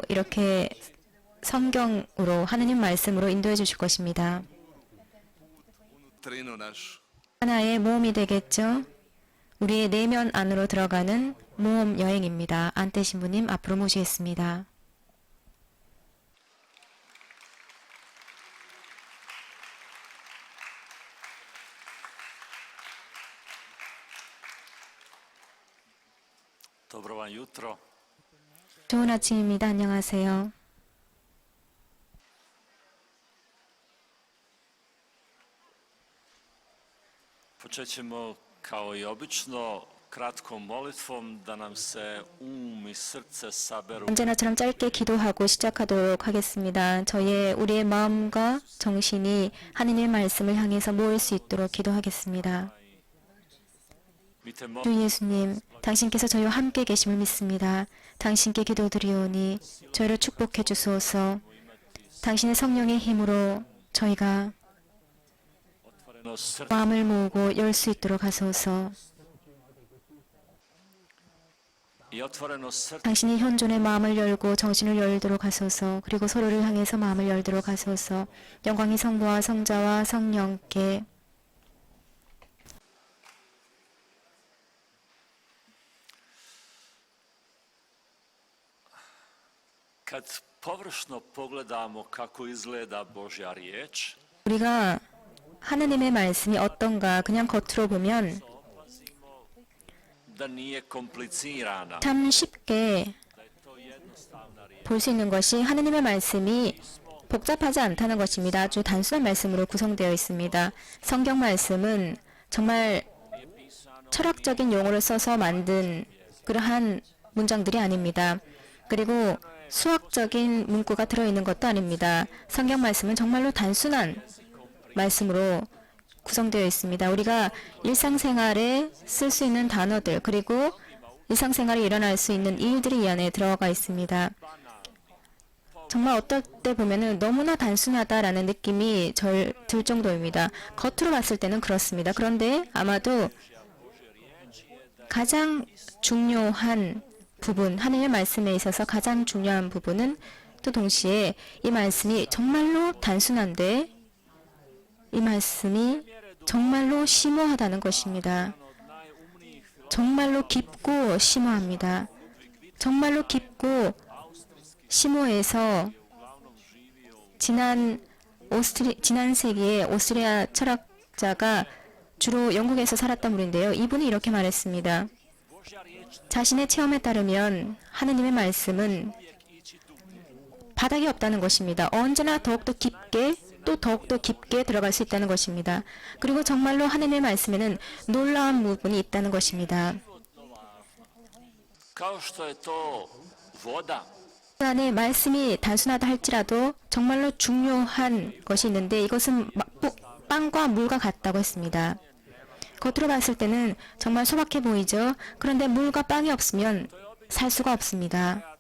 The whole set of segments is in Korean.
이렇게 성경으로 하느님 말씀으로 인도해 주실 것입니다. treino naš. 하나의 모험이 되겠죠. 우리의 내면 안으로 들어가는 모험 여행입니다. 안떼 신부님 앞으로 모시겠습니다. Dobro vam jutro. 좋은 아침입니다. 안녕하세요. Počet ćemo kao i obično kratkom molitvom da nam se i srce saberu. 언제나처럼 짧게 기도하고 시작하도록 하겠습니다. 우리의 마음과 정신이 하느님의 말씀을 향해서 모일 수 있도록 기도하겠습니다. 주 예수님, 당신께서 저희와 함께 계심을 믿습니다. 당신께 기도드리오니 저희를 축복해 주소서. 당신의 성령의 힘으로 저희가 마음을 모으고 열 수 있도록 하소서. 당신이 현존의 마음을 열고 정신을 열도록 하소서. 그리고 서로를 향해서 마음을 열도록 하소서. 영광이 성부와 성자와 성령께 Kad površno pogledamo kako izgleda Božja riječ, 우리가 하느님의 말씀이 어떤가 그냥 겉으로 보면 da nije komplicirana, 참 쉽게 볼 수 있는 것이 하느님의 말씀이 복잡하지 않다는 것입니다. 아주 단순한 말씀으로 구성되어 있습니다. 성경 말씀은 정말 철학적인 용어를 써서 만든 그러한 문장들이 아닙니다. 그리고 수학적인 문구가 들어있는 것도 아닙니다. 성경 말씀은 정말로 단순한 말씀으로 구성되어 있습니다. 우리가 일상생활에 쓸 수 있는 단어들 그리고 일상생활에 일어날 수 있는 일들이 이 안에 들어가 있습니다. 정말 어떨 때 보면은 너무나 단순하다라는 느낌이 들 정도입니다. 겉으로 봤을 때는 그렇습니다. 그런데 아마도 가장 중요한 부분, 하느님의 말씀에 있어서 가장 중요한 부분은 또 동시에 이 말씀이 정말로 단순한데 이 말씀이 정말로 심오하다는 것입니다. 정말로 깊고 심오합니다. 정말로 깊고 심오해서 지난 세기에 오스트리아 철학자가 주로 영국에서 살았던 분인데요. 이분이 이렇게 말했습니다. 자신의 체험에 따르면 하느님의 말씀은 바닥이 없다는 것입니다. 언제나 더욱더 깊게 또 더욱더 깊게 들어갈 수 있다는 것입니다. 그리고 정말로 하느님의 말씀에는 놀라운 부분이 있다는 것입니다. kao što je to voda, 그 안에 말씀이 단순하다 할지라도 정말로 중요한 것이 있는데 이것은 빵과 물과 같다고 했습니다. 겉으로 봤을 때는 정말 소박해 보이죠. 그런데 물과 빵이 없으면 살 수가 없습니다.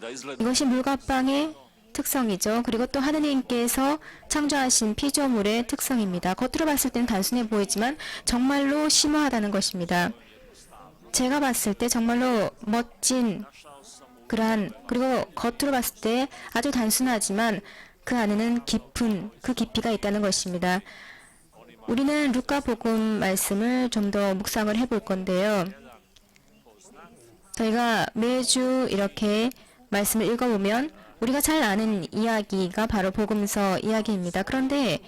da izgleda 이것이 물과 빵의 특성이죠. 그리고 또 하느님께서 창조하신 피조물의 특성입니다. 겉으로 봤을 때는 단순해 보이지만 정말로 심오하다는 것입니다. 제가 봤을 때 정말로 멋진 그리고 겉으로 봤을 때 아주 단순하지만 그 안에는 깊은 그 깊이가 있다는 것입니다. 우리는 루카복음 말씀을 좀 더 묵상을 해볼 건데요. 저희가 매주 이렇게 말씀을 읽어보면 우리가 잘 아는 이야기가 바로 복음서 이야기입니다. 그런데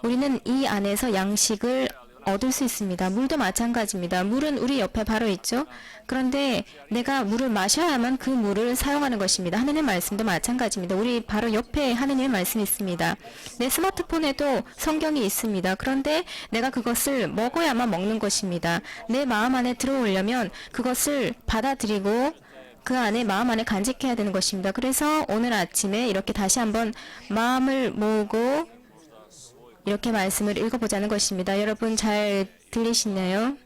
우리는 이 안에서 양식을 얻을 수 있습니다. 물도 마찬가지입니다. 물은 우리 옆에 바로 있죠. 그런데 내가 물을 마셔야만 그 물을 사용하는 것입니다. 하느님의 말씀도 마찬가지입니다. 우리 바로 옆에 하느님의 말씀이 있습니다. 내 스마트폰에도 성경이 있습니다. 그런데 내가 그것을 먹어야만 먹는 것입니다. 내 마음 안에 들어오려면 그것을 받아들이고 그 안에 마음 안에 간직해야 되는 것입니다. 그래서 오늘 아침에 이렇게 다시 한번 마음을 모으고 이렇게 말씀을 읽어보자는 것입니다. 여러분 잘 들리시나요?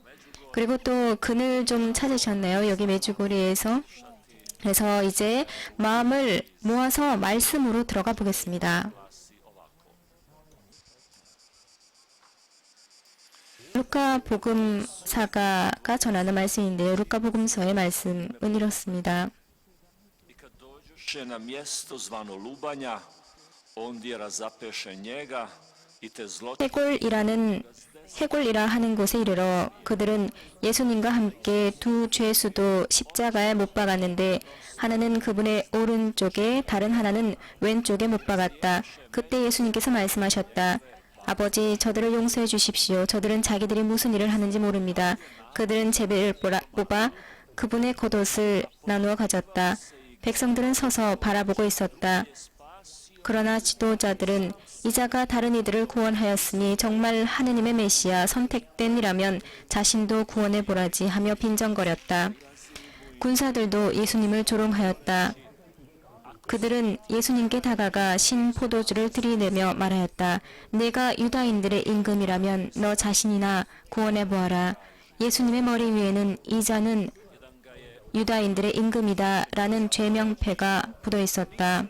그리고 또 그늘 좀 찾으셨나요? 여기 메주고리에서. 그래서 이제 마음을 모아서 말씀으로 들어가 보겠습니다. 루카 복음사가가 전하는 말씀인데요. 루카 복음서의 말씀은 이렇습니다. kad dođoše na mjesto zvano Lubanja, ondje razapeše njega i te zločine 해골이라 하는 곳에 이르러 그들은 예수님과 함께 두 죄수도 십자가에 못 박았는데 하나는 그분의 오른쪽에 다른 하나는 왼쪽에 못 박았다. 그때 예수님께서 말씀하셨다. 아버지, 저들을 용서해 주십시오. 저들은 자기들이 무슨 일을 하는지 모릅니다. 그들은 제비를 뽑아 그분의 겉옷을 나누어 가졌다. 백성들은 서서 바라보고 있었다. 그러나 지도자들은 이자가 다른 이들을 구원하였으니 정말 하느님의 메시아 선택된 이라면 자신도 구원해 보라지 하며 빈정거렸다. 군사들도 예수님을 조롱하였다. 그들은 예수님께 다가가 신 포도주를 들이대며 말하였다. 내가 유다인들의 임금이라면 너 자신이나 구원해 보아라. 예수님의 머리 위에는 이자는 유다인들의 임금이다 라는 죄명패가 붙어 있었다.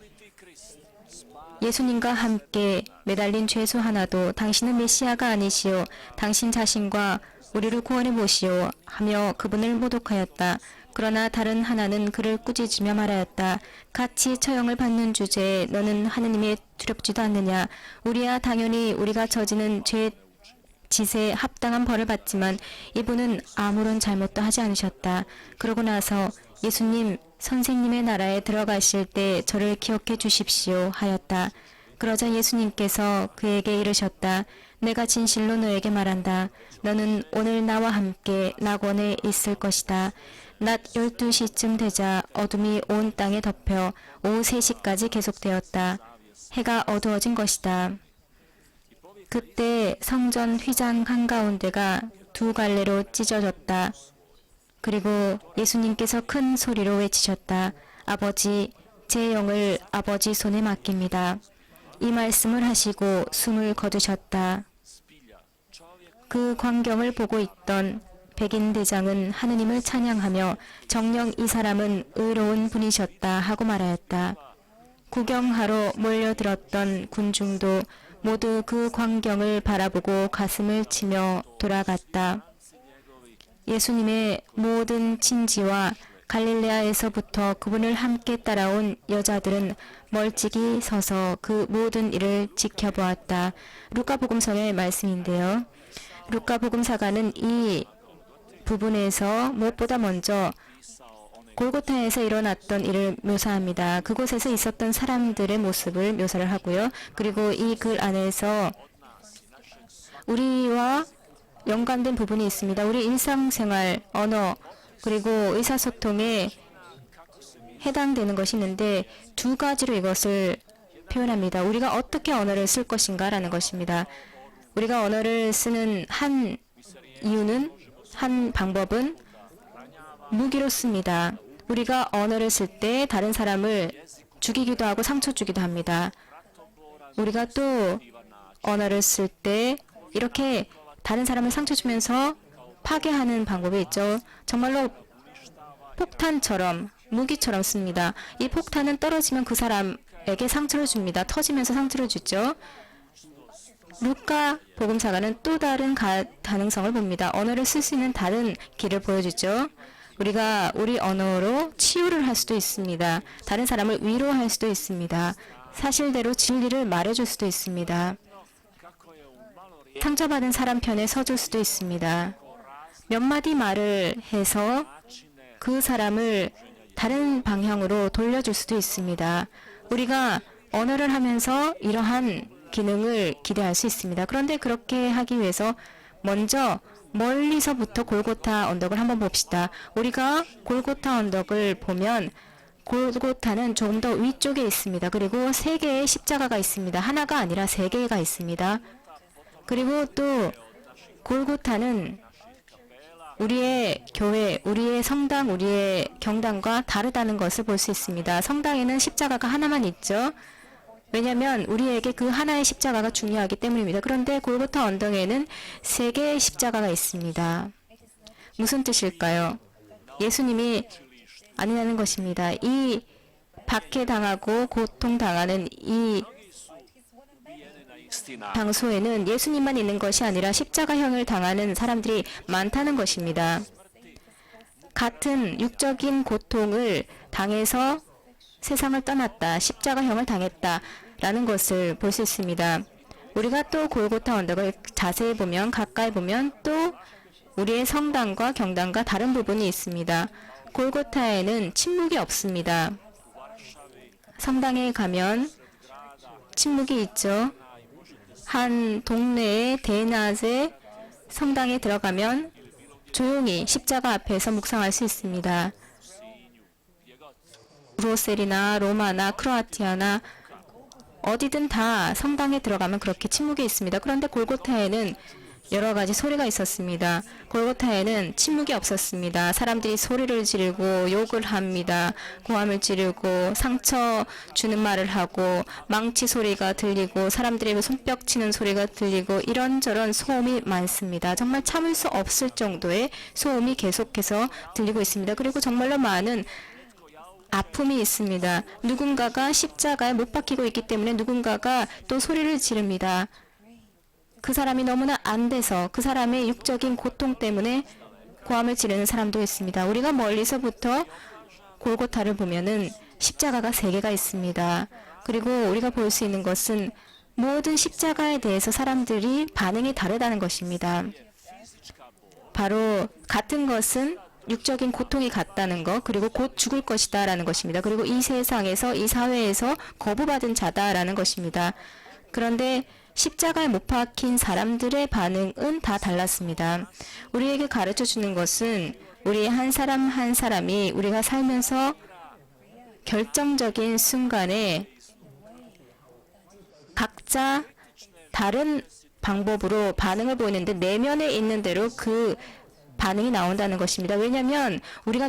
예수님과 함께 매달린 죄수 하나도 당신은 메시아가 아니시오. 당신 자신과 우리를 구원해 보시오 하며 그분을 모독하였다. 그러나 다른 하나는 그를 꾸짖으며 말하였다. 같이 처형을 받는 주제에 너는 하느님의 두렵지도 않느냐. 우리야 당연히 우리가 저지른 죄 짓에 합당한 벌을 받지만 이분은 아무런 잘못도 하지 않으셨다. 그러고 나서 예수님, 선생님의 나라에 들어가실 때 저를 기억해 주십시오 하였다. 그러자 예수님께서 그에게 이르셨다. 내가 진실로 너에게 말한다. 너는 오늘 나와 함께 낙원에 있을 것이다. 낮 12시쯤 되자 어둠이 온 땅에 덮여 오후 3시까지 계속되었다. 해가 어두워진 것이다. 그때 성전 휘장 한가운데가 두 갈래로 찢어졌다. 그리고 예수님께서 큰 소리로 외치셨다. 아버지, 제 영을 아버지 손에 맡깁니다. 이 말씀을 하시고 숨을 거두셨다. 그 광경을 보고 있던 백인 대장은 하느님을 찬양하며 정녕 이 사람은 의로운 분이셨다 하고 말하였다. 구경하러 몰려들었던 군중도 모두 그 광경을 바라보고 가슴을 치며 돌아갔다. 예수님의 모든 친지와 갈릴레아에서부터 그분을 함께 따라온 여자들은 멀찍이 서서 그 모든 일을 지켜보았다. 루카복음서의 말씀인데요. 루카복음사가는 이 부분에서 무엇보다 먼저 골고타에서 일어났던 일을 묘사합니다. 그곳에서 있었던 사람들의 모습을 묘사를 하고요. 그리고 이 글 안에서 우리와 연관된 부분이 있습니다. 우리 일상생활, 언어, 그리고 의사소통에 해당되는 것이 있는데 두 가지로 이것을 표현합니다. 우리가 어떻게 언어를 쓸 것인가라는 것입니다. 우리가 언어를 쓰는 한 이유는, 한 방법은 무기로 씁니다. 우리가 언어를 쓸 때 다른 사람을 죽이기도 하고 상처 주기도 합니다. 우리가 또 언어를 쓸 때 이렇게 다른 사람을 상처 주면서 파괴하는 방법이 있죠. 정말로 폭탄처럼, 무기처럼 씁니다. 이 폭탄은 떨어지면 그 사람에게 상처를 줍니다. 터지면서 상처를 주죠. 루카 복음사가는 또 다른 가능성을 봅니다. 언어를 쓸 수 있는 다른 길을 보여주죠. 우리가 우리 언어로 치유를 할 수도 있습니다. 다른 사람을 위로할 수도 있습니다. 사실대로 진리를 말해줄 수도 있습니다. 상처받은 사람 편에 서줄 수도 있습니다. 몇 마디 말을 해서 그 사람을 다른 방향으로 돌려줄 수도 있습니다. 우리가 언어를 하면서 이러한 기능을 기대할 수 있습니다. 그런데 그렇게 하기 위해서 먼저 멀리서부터 골고타 언덕을 한번 봅시다. 우리가 골고타 언덕을 보면 골고타는 조금 더 위쪽에 있습니다. 그리고 3개의 십자가가 있습니다. 하나가 아니라 3개가 있습니다. 그리고 또 골고타는 우리의 교회, 우리의 성당, 우리의 경당과 다르다는 것을 볼 수 있습니다. 성당에는 십자가가 하나만 있죠. 왜냐하면 우리에게 그 하나의 십자가가 중요하기 때문입니다. 그런데 골고타 언덕에는 3개의 십자가가 있습니다. 무슨 뜻일까요? 예수님이 아니라는 것입니다. 이 박해당하고 고통당하는 이 장소에는 예수님만 있는 것이 아니라 십자가형을 당하는 사람들이 많다는 것입니다. 같은 육적인 고통을 당해서 세상을 떠났다, 십자가형을 당했다라는 것을 볼 수 있습니다. 우리가 또 골고타 언덕을 자세히 보면, 가까이 보면 또 우리의 성당과 경당과 다른 부분이 있습니다. 골고타에는 침묵이 없습니다. 성당에 가면 침묵이 있죠. 한 동네의 대낮에 성당에 들어가면 조용히 십자가 앞에서 묵상할 수 있습니다. 브로셀이나 로마나 크로아티아나 어디든 다 성당에 들어가면 그렇게 침묵이 있습니다. 그런데 골고타에는 여러 가지 소리가 있었습니다. 골고타에는 침묵이 없었습니다. 사람들이 소리를 지르고 욕을 합니다. 고함을 지르고 상처 주는 말을 하고 망치 소리가 들리고 사람들의 손뼉 치는 소리가 들리고 이런저런 소음이 많습니다. 정말 참을 수 없을 정도의 소음이 계속해서 들리고 있습니다. 그리고 정말로 많은 아픔이 있습니다. 누군가가 십자가에 못 박히고 있기 때문에 누군가가 또 소리를 지릅니다. 그 사람이 너무나 안 돼서 그 사람의 육적인 고통 때문에 고함을 지르는 사람도 있습니다. 우리가 멀리서부터 골고타를 보면은 십자가가 3개가 있습니다. 그리고 우리가 볼 수 있는 것은 모든 십자가에 대해서 사람들이 반응이 다르다는 것입니다. 바로 같은 것은 육적인 고통이 같다는 것, 그리고 곧 죽을 것이다 라는 것입니다. 그리고 이 세상에서, 이 사회에서 거부받은 자다라는 것입니다. 그런데 십자가에 못 박힌 사람들의 반응은 다 달랐습니다. 우리에게 가르쳐 주는 것은 우리 한 사람 한 사람이 우리가 살면서 결정적인 순간에 각자 다른 방법으로 반응을 보이는데 내면에 있는 대로 그 반응이 나온다는 것입니다. 왜냐하면 우리가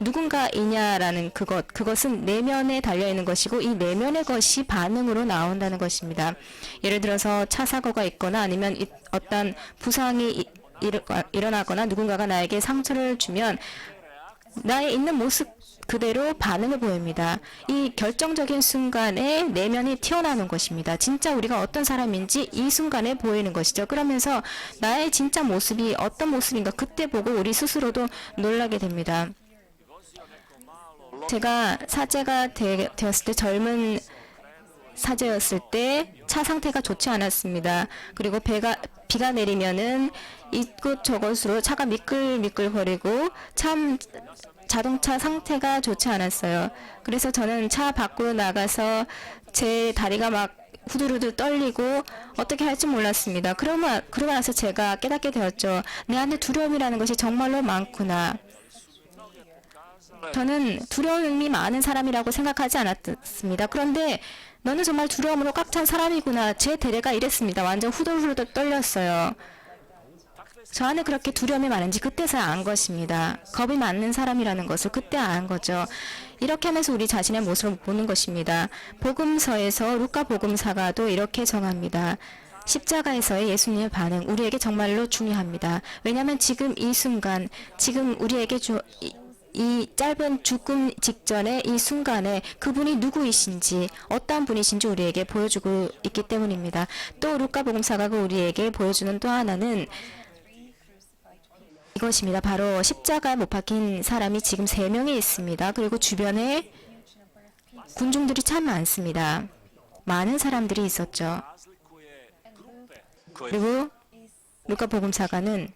누군가이냐라는 그것은 내면에 달려있는 것이고 이 내면의 것이 반응으로 나온다는 것입니다. 예를 들어서 차 사고가 있거나 아니면 어떤 부상이 일어나거나 누군가가 나에게 상처를 주면 나의 있는 모습 그대로 반응을 보입니다. 이 결정적인 순간에 내면이 튀어나오는 것입니다. 진짜 우리가 어떤 사람인지 이 순간에 보이는 것이죠. 그러면서 나의 진짜 모습이 어떤 모습인가 그때 보고 우리 스스로도 놀라게 됩니다. 제가 사제가 되었을 때 젊은 사제였을 때 차 상태가 좋지 않았습니다. 그리고 비가 내리면은 이곳저곳으로 차가 미끌미끌거리고 참 자동차 상태가 좋지 않았어요. 그래서 저는 차 밖으로 나가서 제 다리가 막 후들후들 떨리고 어떻게 할지 몰랐습니다. 그러고 나서 제가 깨닫게 되었죠. 내 안에 두려움이라는 것이 정말로 많구나. 저는 두려움이 많은 사람이라고 생각하지 않았습니다. 그런데 너는 정말 두려움으로 꽉 찬 사람이구나. 제 대례가 이랬습니다. 완전 후들후들 떨렸어요. 저 안에 그렇게 두려움이 많은지 그때서야 안 것입니다. 겁이 많은 사람이라는 것을 그때 안 거죠. 이렇게 하면서 우리 자신의 모습을 보는 것입니다. 복음서에서 루카 복음사가도 이렇게 정합니다. 십자가에서의 예수님의 반응, 우리에게 정말로 중요합니다. 왜냐하면 지금 이 순간, 지금 우리에게 이 짧은 죽음 직전의 이 순간에 그분이 누구이신지 어떠한 분이신지 우리에게 보여주고 있기 때문입니다. 또 루카 복음사가가 우리에게 보여주는 또 하나는 이것입니다. 바로 십자가에 못 박힌 사람이 지금 3명이 있습니다. 그리고 주변에 군중들이 참 많습니다. 많은 사람들이 있었죠. 그리고 루카 복음사가는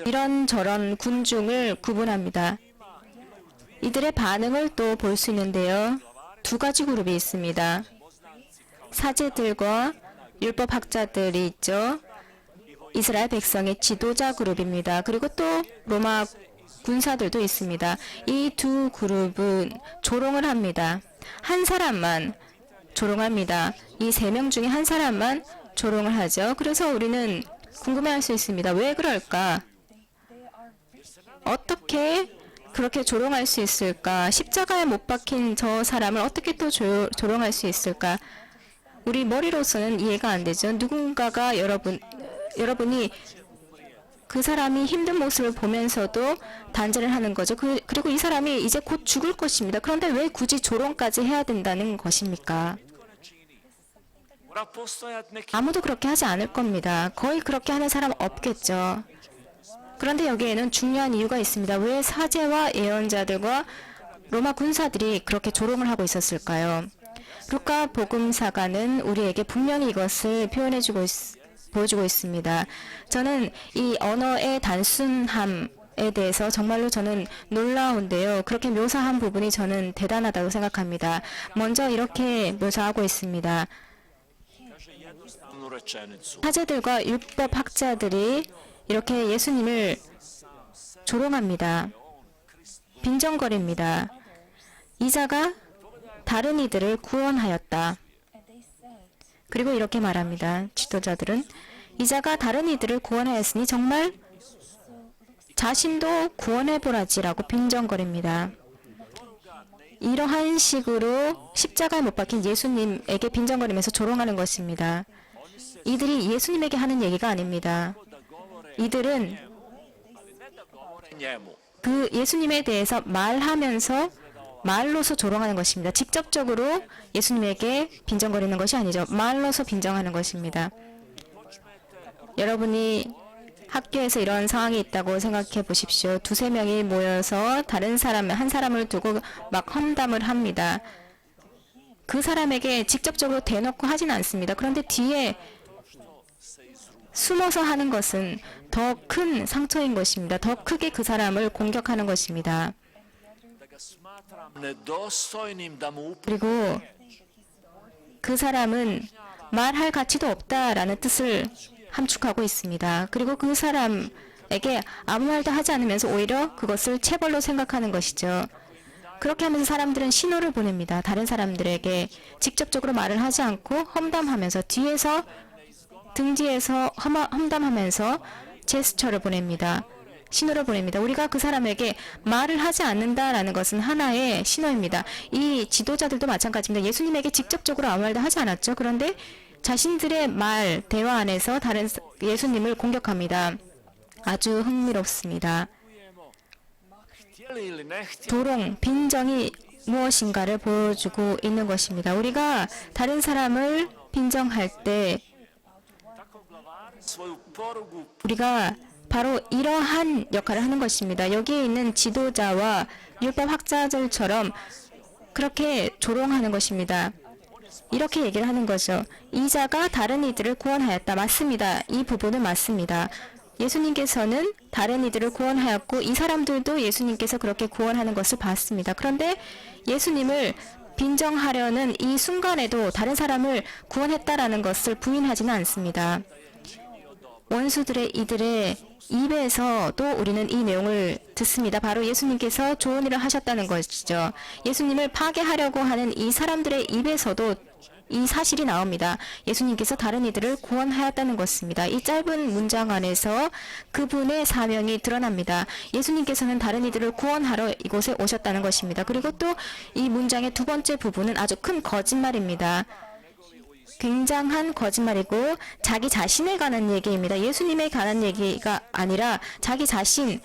이런저런 군중을 구분합니다. 이들의 반응을 또 볼 수 있는데요. 2가지 그룹이 있습니다. 사제들과 율법학자들이 있죠. 이스라엘 백성의 지도자 그룹입니다. 그리고 또 로마 군사들도 있습니다. 이 2 그룹은 조롱을 합니다. 한 사람만 조롱합니다. 이 3명 중에 한 사람만 조롱을 하죠. 그래서 우리는 궁금해할 수 있습니다. 왜 그럴까? 어떻게 그렇게 조롱할 수 있을까? 십자가에 못 박힌 저 사람을 어떻게 또 조롱할 수 있을까? 우리 머리로서는 이해가 안 되죠. 누군가가 여러분이 그 사람이 힘든 모습을 보면서도 단죄를 하는 거죠. 그리고 이 사람이 이제 곧 죽을 것입니다. 그런데 왜 굳이 조롱까지 해야 된다는 것입니까? 아무도 그렇게 하지 않을 겁니다. 거의 그렇게 하는 사람 없겠죠. 그런데 여기에는 중요한 이유가 있습니다. 왜 사제와 예언자들과 로마 군사들이 그렇게 조롱을 하고 있었을까요? 루카 복음사가는 우리에게 분명히 이것을 보여주고 있습니다. 저는 이 언어의 단순함에 대해서 정말로 저는 놀라운데요. 그렇게 묘사한 부분이 저는 대단하다고 생각합니다. 먼저 이렇게 묘사하고 있습니다. Jednostavnu rečenicu. 사제들과 율법 학자들이 이렇게 예수님을 조롱합니다. 빈정거립니다. 이자가 다른 이들을 구원하였다. 그리고 이렇게 말합니다. 지도자들은 이자가 다른 이들을 구원하였으니 정말 자신도 구원해보라지라고 빈정거립니다. 이러한 식으로 십자가에 못 박힌 예수님에게 빈정거리면서 조롱하는 것입니다. 이들이 예수님에게 하는 얘기가 아닙니다. 이들은 Njemu. 그 예수님에 대해서 말하면서 말로서 조롱하는 것입니다. 직접적으로 예수님에게 빈정거리는 것이 아니죠. 말로서 빈정하는 것입니다. 여러분이 학교에서 이런 상황이 있다고 생각해 보십시오. 두세 명이 모여서 다른 사람, 한 사람을 두고 막 험담을 합니다. 그 사람에게 직접적으로 대놓고 하진 않습니다. 그런데 뒤에 숨어서 하는 것은 더 큰 상처인 것입니다. 더 크게 그 사람을 공격하는 것입니다. Nedostojnim da mu 그리고 그 사람은 말할 가치도 없다라는 뜻을 함축하고 있습니다. 그리고 그 사람에게 아무 말도 하지 않으면서 오히려 그것을 체벌로 생각하는 것이죠. 그렇게 하면서 사람들은 신호를 보냅니다. 다른 사람들에게 직접적으로 말을 하지 않고 험담하면서 뒤에서 등 뒤에서 험담하면서 제스처를 보냅니다. 신호를 보냅니다. 우리가 그 사람에게 말을 하지 않는다라는 것은 하나의 신호입니다. 이 지도자들도 마찬가지입니다. 예수님에게 직접적으로 아무 말도 하지 않았죠. 그런데 자신들의 말, 대화 안에서 다른 예수님을 공격합니다. 아주 흥미롭습니다. htjeli ili ne htjeli. 조롱, 빈정이 무엇인가를 보여주고 있는 것입니다. 우리가 다른 사람을 빈정할 때 Svoju porugu 우리가 바로 이러한 역할을 하는 것입니다. 여기에 있는 지도자와 율법 학자들처럼 그렇게 조롱하는 것입니다. 이렇게 얘기를 하는 거죠. 이자가 다른 이들을 구원하였다. 맞습니다. 이 부분은 맞습니다. 예수님께서는 다른 이들을 구원하였고 이 사람들도 예수님께서 그렇게 구원하는 것을 봤습니다. 그런데 예수님을 빈정하려는 이 순간에도 다른 사람을 구원했다라는 것을 부인하지는 않습니다. 원수들의 이들의 입에서도 우리는 이 내용을 듣습니다. 바로 예수님께서 좋은 일을 하셨다는 것이죠. 예수님을 파괴하려고 하는 이 사람들의 입에서도 이 사실이 나옵니다. 예수님께서 다른 이들을 구원하였다는 것입니다. 이 짧은 문장 안에서 그분의 사명이 드러납니다. 예수님께서는 다른 이들을 구원하러 이곳에 오셨다는 것입니다. 그리고 또 이 문장의 두 번째 부분은 아주 큰 거짓말입니다. 굉장한 거짓말이고 자기 자신에 관한 얘기입니다. 예수님에 관한 얘기가 아니라 자기 자신,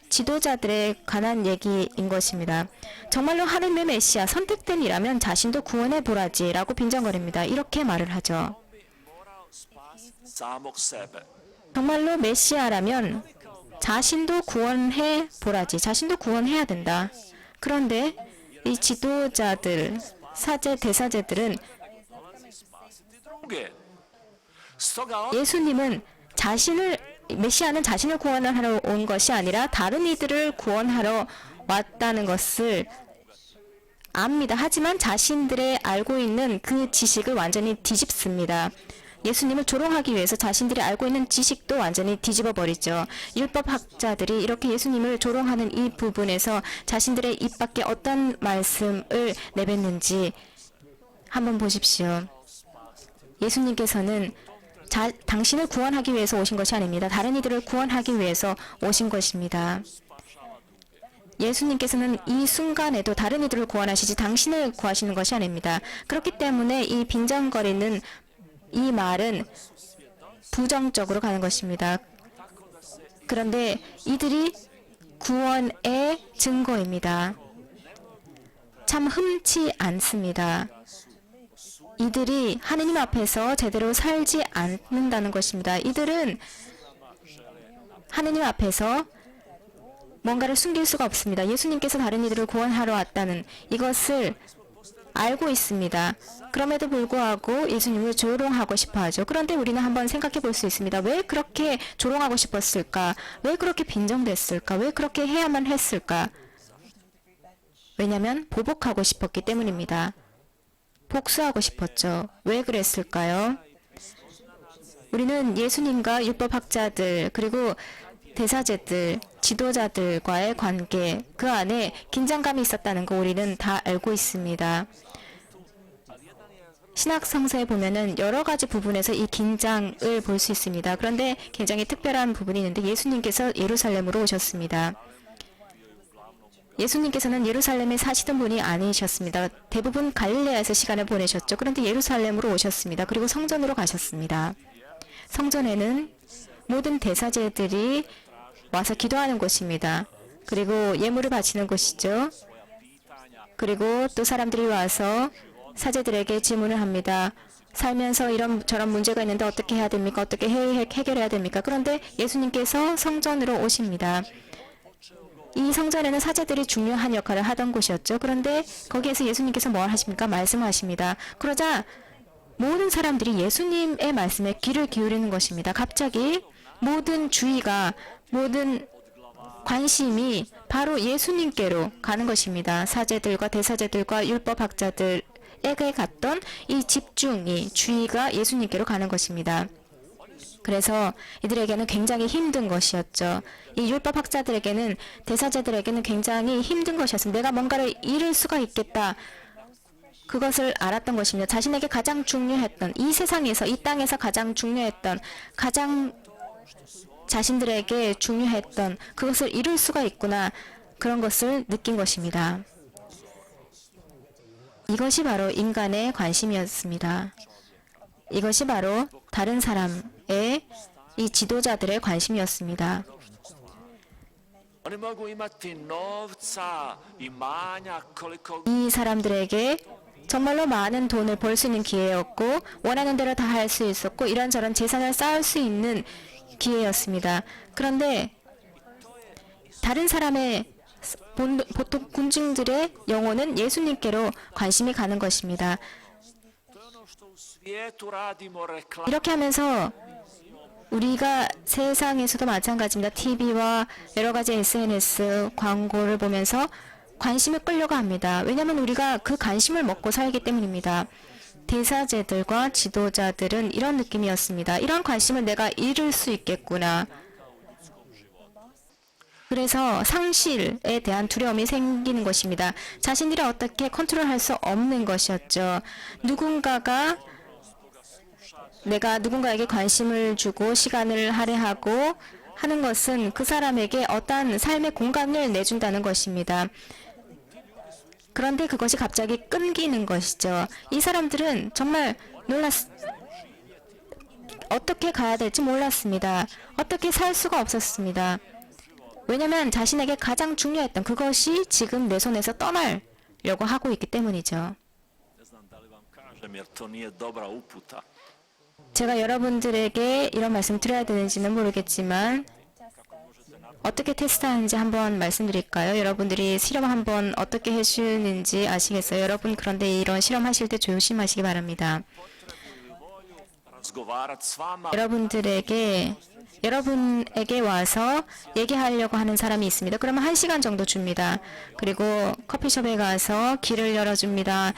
지도자들에 관한 얘기인 것입니다. 정말로 하느님의 메시아 선택된 이라면 자신도 구원해 보라지라고 빈정거립니다. 이렇게 말을 하죠. samog sebe. 정말로 메시아라면 자신도 구원해 보라지, 자신도 구원해야 된다. 그런데 이 지도자들, 사제, 대사제들은 Druge. Stoga on 예수님은 메시아는 자신을 구원하러 온 것이 아니라 다른 이들을 구원하러 왔다는 것을 압니다. 하지만 자신들의 알고 있는 그 지식을 완전히 뒤집습니다. 예수님을 조롱하기 위해서 자신들이 알고 있는 지식도 완전히 뒤집어 버리죠. 율법학자들이 이렇게 예수님을 조롱하는 이 부분에서 자신들의 입 밖에 어떤 말씀을 내뱉는지 한번 보십시오. 예수님께서는 당신을 구원하기 위해서 오신 것이 아닙니다. 다른 이들을 구원하기 위해서 오신 것입니다. 예수님께서는 이 순간에도 다른 이들을 구원하시지 당신을 구하시는 것이 아닙니다. 그렇기 때문에 이 빈정거리는 이 말은 부정적으로 가는 것입니다. 그런데 이들이 구원의 증거입니다. 참 흠치 않습니다. 이들이 하느님 앞에서 제대로 살지 않는다는 것입니다. 이들은 하느님 앞에서 뭔가를 숨길 수가 없습니다. 예수님께서 다른 이들을 구원하러 왔다는 이것을 알고 있습니다. 그럼에도 불구하고 예수님을 조롱하고 싶어 하죠. 그런데 우리는 한번 생각해 볼 수 있습니다. 왜 그렇게 조롱하고 싶었을까? 왜 그렇게 빈정댔을까? 왜 그렇게 해야만 했을까? 왜냐하면 보복하고 싶었기 때문입니다. 복수하고 싶었죠. 왜 그랬을까요? 우리는 예수님과 율법학자들 그리고 대사제들, 지도자들과의 관계, 그 안에 긴장감이 있었다는 거 우리는 다 알고 있습니다. 신학 성서에 보면은 여러 가지 부분에서 이 긴장을 볼 수 있습니다. 그런데 굉장히 특별한 부분이 있는데 예수님께서 예루살렘으로 오셨습니다. 예수님께서는 예루살렘에 사시던 분이 아니셨습니다. 대부분 갈릴레아에서 시간을 보내셨죠. 그런데 예루살렘으로 오셨습니다. 그리고 성전으로 가셨습니다. 성전에는 모든 대사제들이 와서 기도하는 곳입니다. 그리고 예물을 바치는 곳이죠. 그리고 또 사람들이 와서 사제들에게 질문을 합니다. 살면서 이런 저런 문제가 있는데 어떻게 해야 됩니까? 어떻게 해결해야 됩니까? 그런데 예수님께서 성전으로 오십니다. 이 성전에는 사제들이 중요한 역할을 하던 곳이었죠. 그런데 거기에서 예수님께서 뭘 하십니까? 말씀하십니다. 그러자 모든 사람들이 예수님의 말씀에 귀를 기울이는 것입니다. 갑자기 모든 주의가, 모든 관심이 바로 예수님께로 가는 것입니다. 사제들과 대사제들과 율법학자들에게 갔던 이 집중이, 주의가 예수님께로 가는 것입니다. 그래서 이들에게는 굉장히 힘든 것이었죠. 이 율법학자들에게는, 대사제들에게는 굉장히 힘든 것이었습니다. 내가 뭔가를 잃을 수가 있겠다. 그것을 알았던 것입니다. 자신에게 가장 중요했던, 이 세상에서, 이 땅에서 가장 중요했던, 가장 자신들에게 중요했던 그것을 잃을 수가 있구나. 그런 것을 느낀 것입니다. 이것이 바로 인간의 관심이었습니다. 이것이 바로 다른 사람의, 이 지도자들의 관심이었습니다. Oni mogu imati novca, imanja, koliko 이 사람들에게 정말로 많은 돈을 벌 수 있는 기회였고 원하는 대로 다 할 수 있었고 이런저런 재산을 쌓을 수 있는 기회였습니다. 그런데 다른 사람의 보통 군중들의 영혼은 예수님께로 관심이 가는 것입니다. svijetu radimo reklamu. 이렇게 하면서 우리가 세상에서도 마찬가지입니다. TV와 여러 가지 SNS 광고를 보면서 관심을 끌려고 합니다. 왜냐하면 우리가 그 관심을 먹고 살기 때문입니다. 대사제들과 지도자들은 이런 느낌이었습니다. 이런 관심을 내가 잃을 수 있겠구나. 그래서 상실에 대한 두려움이 생기는 것입니다. 자신들이 어떻게 컨트롤할 수 없는 것이었죠. 내가 누군가에게 관심을 주고 시간을 할애하고 하는 것은 그 사람에게 어떠한 삶의 공간을 내준다는 것입니다. 그런데 그것이 갑자기 끊기는 것이죠. 이 사람들은 정말 어떻게 가야 될지 몰랐습니다. 어떻게 살 수가 없었습니다. 왜냐하면 자신에게 가장 중요했던 그것이 지금 내 손에서 떠나려고 하고 있기 때문이죠. Ne znam da li vam kažem jer to nije dobra uputa. 제가 여러분들에게 이런 말씀 드려야 되는지는 모르겠지만 어떻게 테스트하는지 한번 말씀드릴까요? 여러분들이 실험 한번 어떻게 해주는지 아시겠어요? 여러분 그런데 이런 실험하실 때 조심하시기 바랍니다. Razgovarat s vama. 여러분에게 와서 얘기하려고 하는 사람이 있습니다. 그러면 1시간 정도 줍니다. 그리고 커피숍에 가서 길을 열어줍니다.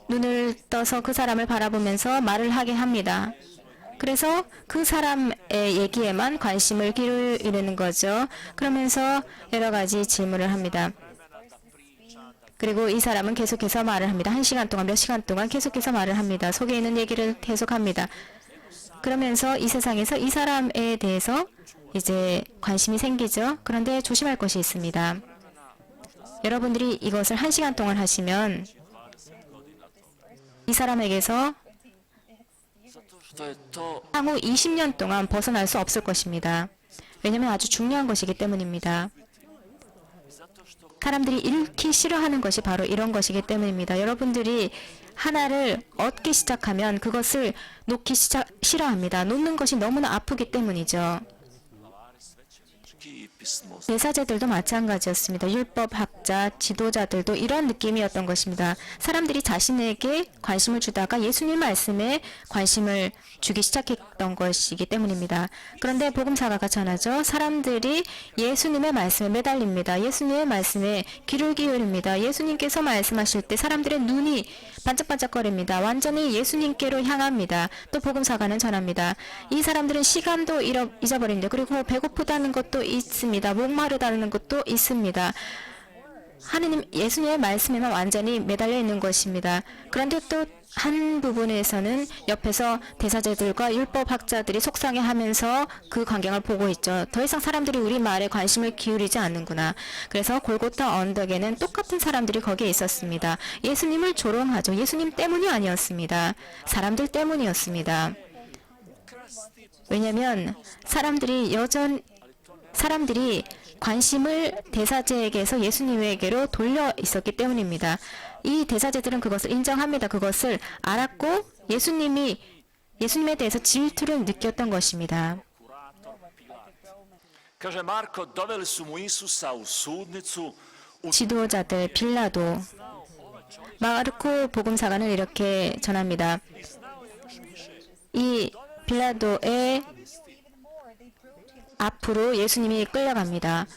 눈을 떠서 그 사람을 바라보면서 말을 하게 합니다. 그래서 그 사람의 얘기에만 관심을 기울이는 거죠. 그러면서 여러 가지 질문을 합니다. 그리고 이 사람은 계속해서 말을 합니다. 1시간 동안, 몇 시간 동안 계속해서 말을 합니다. 속에 있는 얘기를 계속합니다. 그러면서 이 세상에서 이 사람에 대해서 이제 관심이 생기죠. 그런데 조심할 것이 있습니다. 여러분들이 이것을 1시간 동안 하시면 이 사람에게서 To je to 향후 20년 동안 벗어날 수 없을 것입니다. 왜냐하면 아주 중요한 것이기 때문입니다. 사람들이 잃기 싫어하는 것이 바로 이런 것이기 때문입니다. 여러분들이 하나를 얻기 시작하면 그것을 놓기 싫어합니다. 놓는 것이 너무나 아프기 때문이죠. pismos. 제사제들도 마찬가지였습니다. 율법학자, 지도자들도 이런 느낌이었던 것입니다. 사람들이 자신에게 관심을 주다가 예수님 말씀에 관심을 주기 시작했던 것이기 때문입니다. 그런데 복음사가가 전하죠. 사람들이 예수님의 말씀에 매달립니다. 예수님의 말씀에 귀를 기울입니다. 예수님께서 말씀하실 때 사람들의 눈이 반짝반짝거립니다. 완전히 예수님께로 향합니다. 또 복음사가는 전합니다. 이 사람들은 시간도 잊어버립니다. 그리고 배고프다는 것도 있습니다. 목마르다는 것도 있습니다. 하느님 예수님의 말씀에만 완전히 매달려 있는 것입니다. 그런데 또 한 부분에서는 옆에서 대사제들과 율법학자들이 속상해하면서 그 광경을 보고 있죠. 더 이상 사람들이 우리 말에 관심을 기울이지 않는구나. 그래서 골고타 언덕에는 똑같은 사람들이 거기에 있었습니다. 예수님을 조롱하죠. 예수님 때문이 아니었습니다. 사람들 때문이었습니다. 왜냐하면 사람들이 관심을 대사제에게서 예수님에게로 돌려 있었기 때문입니다. 이 대사제들은 그것을 인정합니다. 그것을 알았고 예수님에 대해서 질투를 느꼈던 것입니다. Kaže Marko, doveli su mu Isusa u sudnicu, 지도자들 빌라도 마르코 복음사가는 이렇게 전합니다. 이 빌라도의 앞으로 예수님이 끌려갑니다.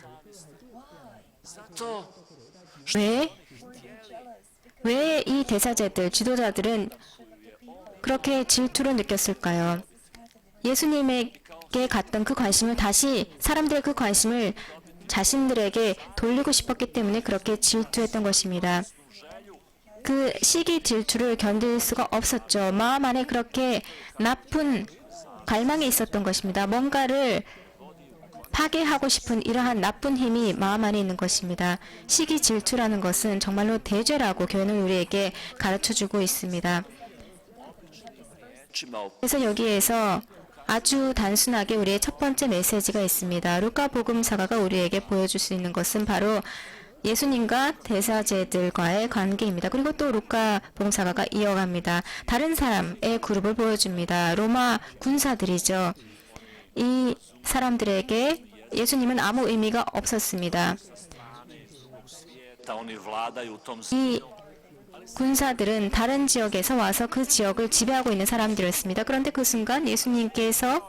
to 왜 이 대사제들, 지도자들은 그렇게 질투를 느꼈을까요? 예수님에게 갔던 그 관심을 다시 사람들의 그 관심을 자신들에게 돌리고 싶었기 때문에 그렇게 질투했던 것입니다. 그 시기 질투를 견딜 수가 없었죠. 마음 안에 그렇게 나쁜 갈망이 있었던 것입니다. 뭔가를 파괴하고 싶은 이러한 나쁜 힘이 마음 안에 있는 것입니다. 시기 질투라는 것은 정말로 대죄라고 교회는 우리에게 가르쳐주고 있습니다. rečima o 그래서 여기에서 아주 단순하게 우리의 첫 번째 메시지가 있습니다. 루카 복음사가가 우리에게 보여줄 수 있는 것은 바로 예수님과 대사제들과의 관계입니다. 그리고 또 루카 복음사가가 이어갑니다. 다른 사람의 그룹을 보여줍니다. 로마 군사들이죠. 이 사람들에게 예수님은 아무 의미가 없었습니다. svijeta, oni vladaju u tom 이 군사들은 다른 지역에서 와서 그 지역을 지배하고 있는 사람들이었습니다. 그런데 그 순간 예수님께서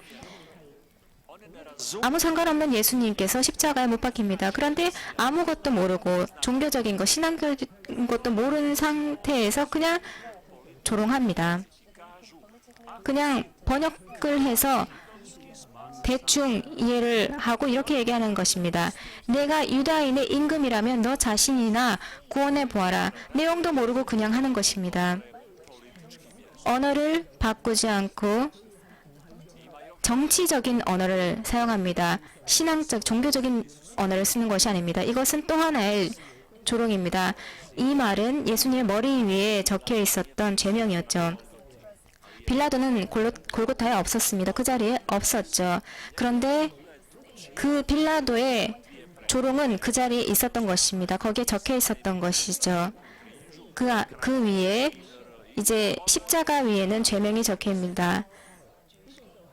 아무 상관없는 예수님께서 십자가에 못 박힙니다. 그런데 아무것도 모르고 종교적인 것, 신앙적인 것도 모르는 상태에서 그냥 조롱합니다. 그냥 번역을 해서 대충 이해를 하고 이렇게 얘기하는 것입니다. 내가 유다인의 임금이라면 너 자신이나 구원해 보아라. 내용도 모르고 그냥 하는 것입니다. 언어를 바꾸지 않고 정치적인 언어를 사용합니다. 신앙적, 종교적인 언어를 쓰는 것이 아닙니다. 이것은 또 하나의 조롱입니다. 이 말은 예수님의 머리 위에 적혀 있었던 죄명이었죠. 빌라도는 골고타에 없었습니다. 그 자리에 없었죠. 그런데 그 빌라도의 조롱은 그 자리에 있었던 것입니다. 거기에 적혀 있었던 것이죠. 그 위에 이제 십자가 위에는 죄명이 적혀 있습니다.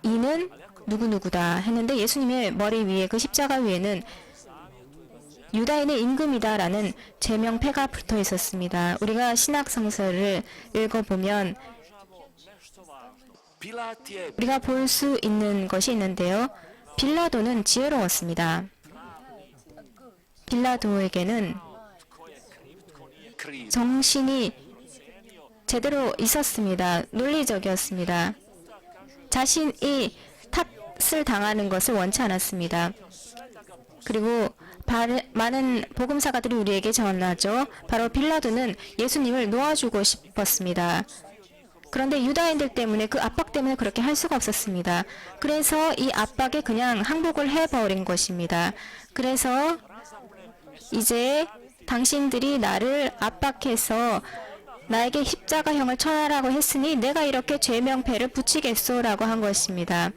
이는 누구누구다 했는데 예수님의 머리 위에 그 십자가 위에는 유다인의 임금이다라는 죄명패가 붙어 있었습니다. 우리가 신학성서를 읽어보면 Pilat je 우리가 볼 수 있는 것이 있는데요. 빌라도는 지혜로웠습니다. 빌라도에게는 kriv. 정신이 제대로 있었습니다. 논리적이었습니다. 자신이 탓을 당하는 것을 원치 않았습니다. 그리고 많은 복음사가들이 우리에게 전하죠. 바로 빌라도는 예수님을 놓아주고 싶었습니다. 그런데 유다인들 때문에 그 압박 때문에 그렇게 할 수가 없었습니다. 그래서 이 압박에 그냥 항복을 해버린 것입니다. 그래서 이제 당신들이 나를 압박해서 나에게 십자가형을 처하라고 했으니 내가 이렇게 죄명패를 붙이겠소라고 한 것입니다.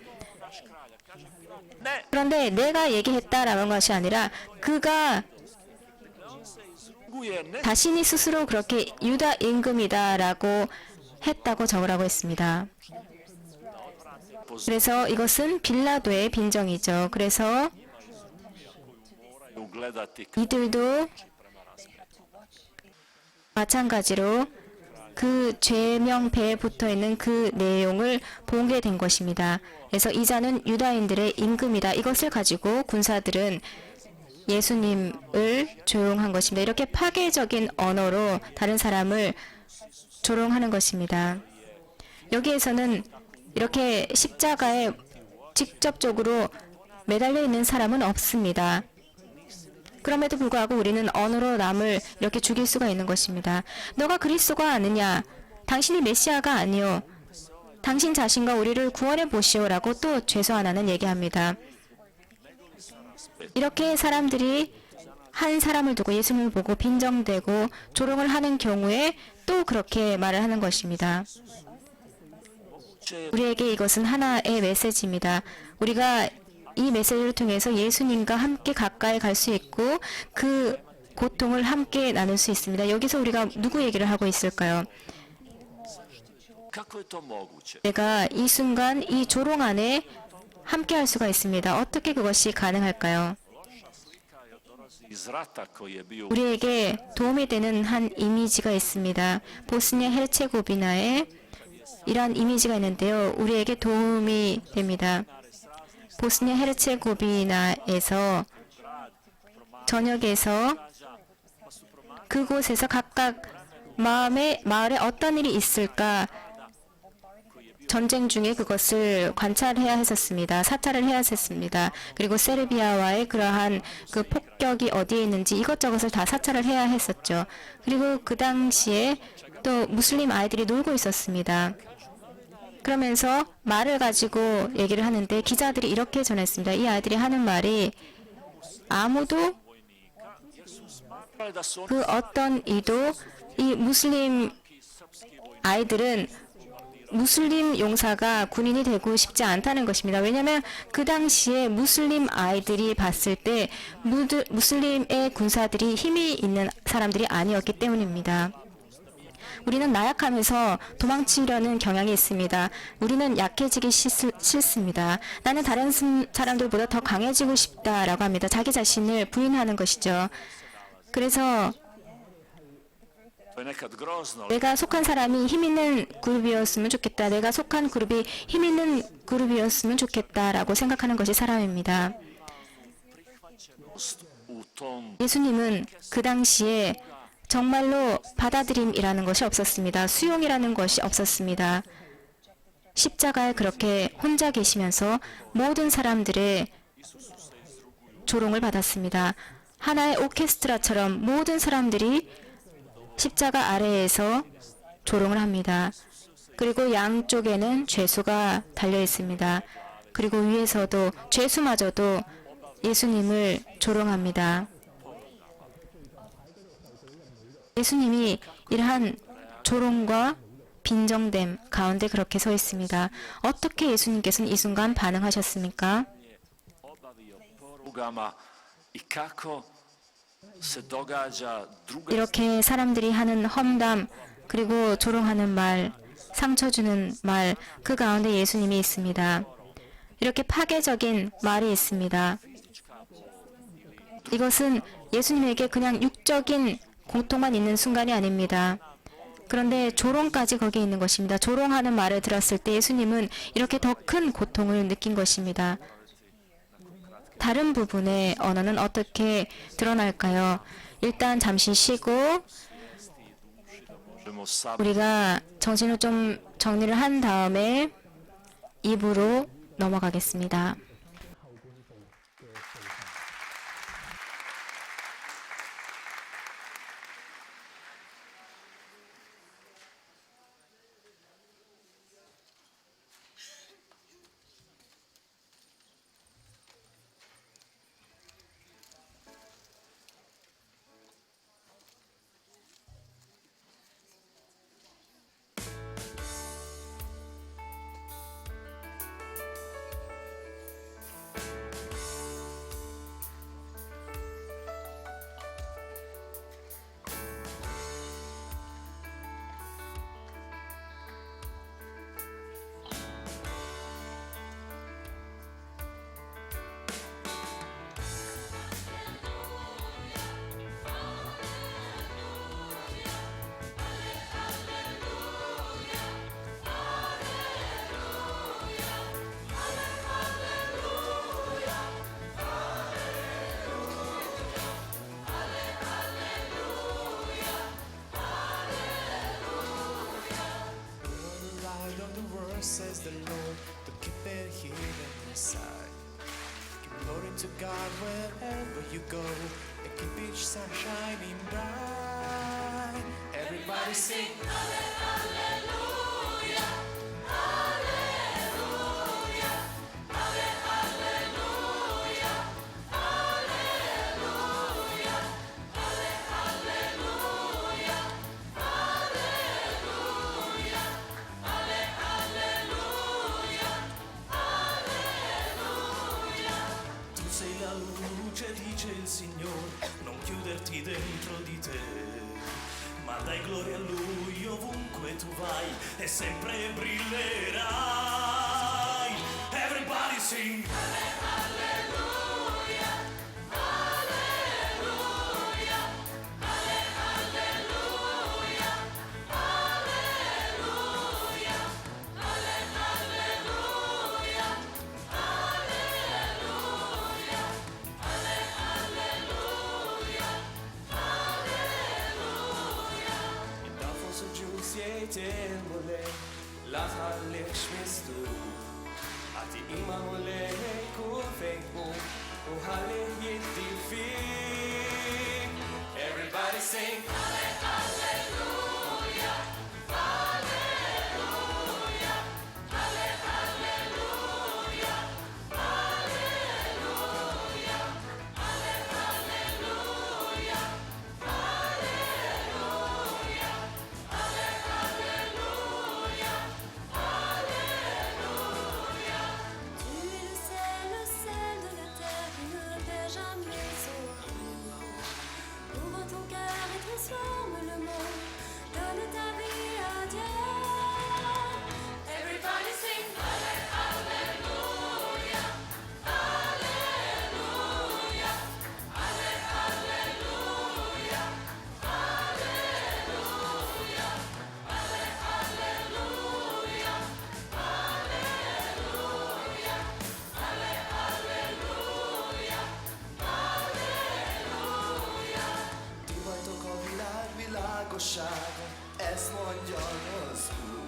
그런데 내가 얘기했다라는 것이 아니라 그가 자신이 스스로 그렇게 유다 임금이다라고 했다고 적으라고 했습니다. 그래서 이것은 빌라도의 빈정이죠. 그래서 gledati 이들도 마찬가지로 그 죄명배에 붙어 있는 그 내용을 보게 된 것입니다. 그래서 이 자는 유다인들의 임금이다. 이것을 가지고 군사들은 예수님을 조롱한 것입니다. 이렇게 파괴적인 언어로 다른 사람을 조롱하는 것입니다. 여기에서는 이렇게 십자가에 직접적으로 매달려 있는 사람은 없습니다. 그럼에도 불구하고 우리는 언어로 남을 이렇게 죽일 수가 있는 것입니다. 너가 그리스도가 아니냐? 당신이 메시아가 아니요. 당신 자신과 우리를 구원해 보시오라고 또 죄수 하나는 얘기합니다. 이렇게 사람들이 한 사람을 두고 예수님을 보고 빈정대고 조롱을 하는 경우에 또 그렇게 말을 하는 것입니다. 우리에게 이것은 하나의 메시지입니다. 우리가 이 메시지를 통해서 예수님과 함께 가까이 갈 수 있고 그 고통을 함께 나눌 수 있습니다. 여기서 우리가 누구 얘기를 하고 있을까요? kako je to moguće? 내가 이 순간 이 조롱 안에 함께 할 수가 있습니다. 어떻게 그것이 가능할까요? Iz rata koji je bio 우리에게 도움이 되는 한 이미지가 있습니다. 보스니아 헤르체고비나에 이러한 이미지가 있는데요. 우리에게 도움이 됩니다. 보스니아 헤르체고비나에서 전역에서 그곳에서 각각 마을에 어떤 일이 있을까 전쟁 중에 그것을 관찰해야 했었습니다. 사찰을 해야 했습니다. 그리고 세르비아와의 그러한 그 폭격이 어디에 있는지 이것저것을 다 사찰을 해야 했었죠. 그리고 그 당시에 또 무슬림 아이들이 놀고 있었습니다. 그러면서 말을 가지고 얘기를 하는데 기자들이 이렇게 전했습니다. 이 아이들이 하는 말이 아무도 da su oni 그 어떤 이도 이 무슬림 아이들은 무슬림 용사가 군인이 되고 싶지 않다는 것입니다. 왜냐하면 그 당시에 무슬림 아이들이 봤을 때 무슬림의 군사들이 힘이 있는 사람들이 아니었기 때문입니다. 우리는 나약하면서 도망치려는 경향이 있습니다. 우리는 약해지기 싫습니다. 나는 다른 사람들보다 더 강해지고 싶다라고 합니다. 자기 자신을 부인하는 것이죠. 그래서 to je nekad grozno. 내가 속한 사람이 힘 있는 그룹이었으면 좋겠다. 내가 속한 그룹이 힘 있는 그룹이었으면 좋겠다라고 생각하는 것이 사람입니다. U tom 예수님은 그 당시에 정말로 받아들임이라는 것이 없었습니다. 수용이라는 것이 없었습니다. 십자가에 그렇게 혼자 계시면서 모든 사람들의 조롱을 받았습니다. 하나의 오케스트라처럼 모든 사람들이 십자가 아래에서 조롱을 합니다. 그리고 양쪽에는 죄수가 달려 있습니다. 그리고 위에서도 죄수마저도 예수님을 조롱합니다. 예수님이 이러한 조롱과 빈정됨 가운데 그렇게 서 있습니다. 어떻게 예수님께서는 이 순간 반응하셨습니까? obavio porugama i kako se događa druga 이렇게 사람들이 하는 험담 그리고 조롱하는 말, 상처 주는 말, 그 가운데 예수님이 있습니다. 이렇게 파괴적인 말이 있습니다. 이것은 예수님에게 그냥 육적인 고통만 있는 순간이 아닙니다. 그런데 조롱까지 거기에 있는 것입니다. 조롱하는 말을 들었을 때 예수님은 이렇게 더 큰 고통을 느낀 것입니다. 다른 부분의 언어는 어떻게 드러날까요? 일단 잠시 쉬고 možemo sad 우리가 정신을 좀 정리를 한 다음에 입으로 넘어가겠습니다. to God wherever you go. And keep each sun shining bright. Everybody sing. Tu sei la luce, dice il Signore, non chiuderti dentro di te, ma dai gloria a Lui ovunque tu vai e sempre brillerai. Everybody sing. Daarvoor zo Jules je tembole, laat haar licht mister. Ati imamole kufengu, uhale yitifi. Everybody sing. Tu es le sel de la terre qui ne perd jamais son goût. Ouvre ton cœur et transforme le monde. Donne ta vie à Dieu. Everybody sing. Alléluia. Alléluia. Alléluia. Alléluia. Alléluia. Ti vagytok a világ világossága, ezt mondja az Úr.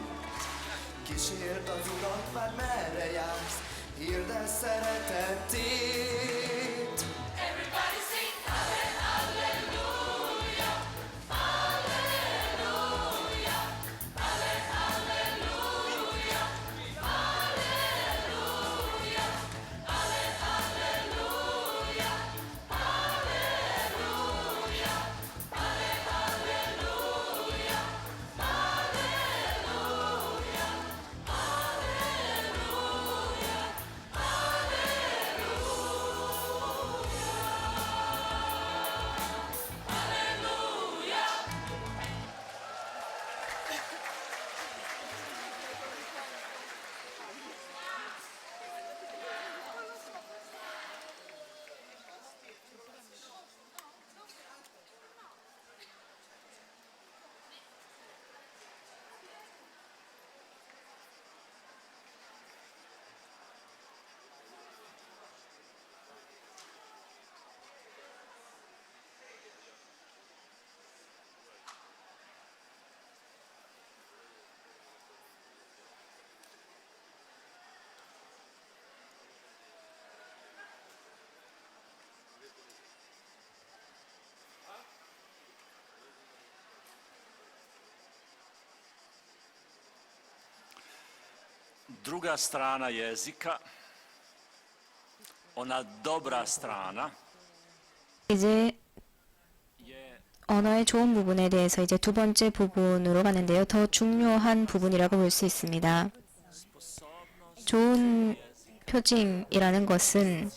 Kísérd az Urat, már merre jársz, hirdd szeretetét. Everybody sing. Hallelujah. Hallelujah. Hallelujah. Hallelujah. Hallelujah. Hallelujah. Hallelujah. Druga strana jezika, ona dobra strana, 이제 je 언어의 좋은 부분에 대해서 이제 두 번째 부분으로 가는데요. 더 중요한 부분이라고 볼 수 있습니다. 좋은 표징이라는 것은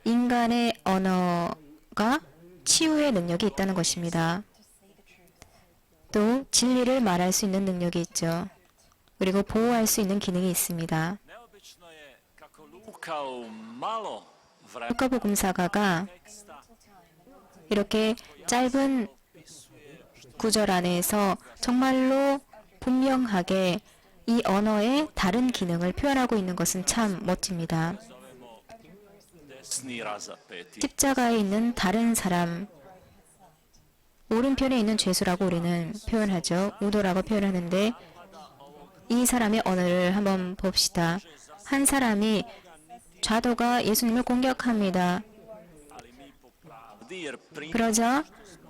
인간의 언어가 치유의 능력이 있다는 것입니다. 또 진리를 말할 수 있는 능력이 있죠. 그리고 보호할 수 있는 기능이 있습니다. neobično je kako Luka u malo vremena 루카복음사가가 이렇게 짧은 구절 안에서 정말로 분명하게 이 언어의 다른 기능을 표현하고 있는 것은 참 멋집니다. desni razapeti. 십자가에 있는 다른 사람, 오른편에 있는 죄수라고 우리는 표현하죠. 우도라고 표현하는데 이 사람의 언어를 한번 봅시다. 한 사람이 좌도가 예수님을 공격합니다. dir prima 그러자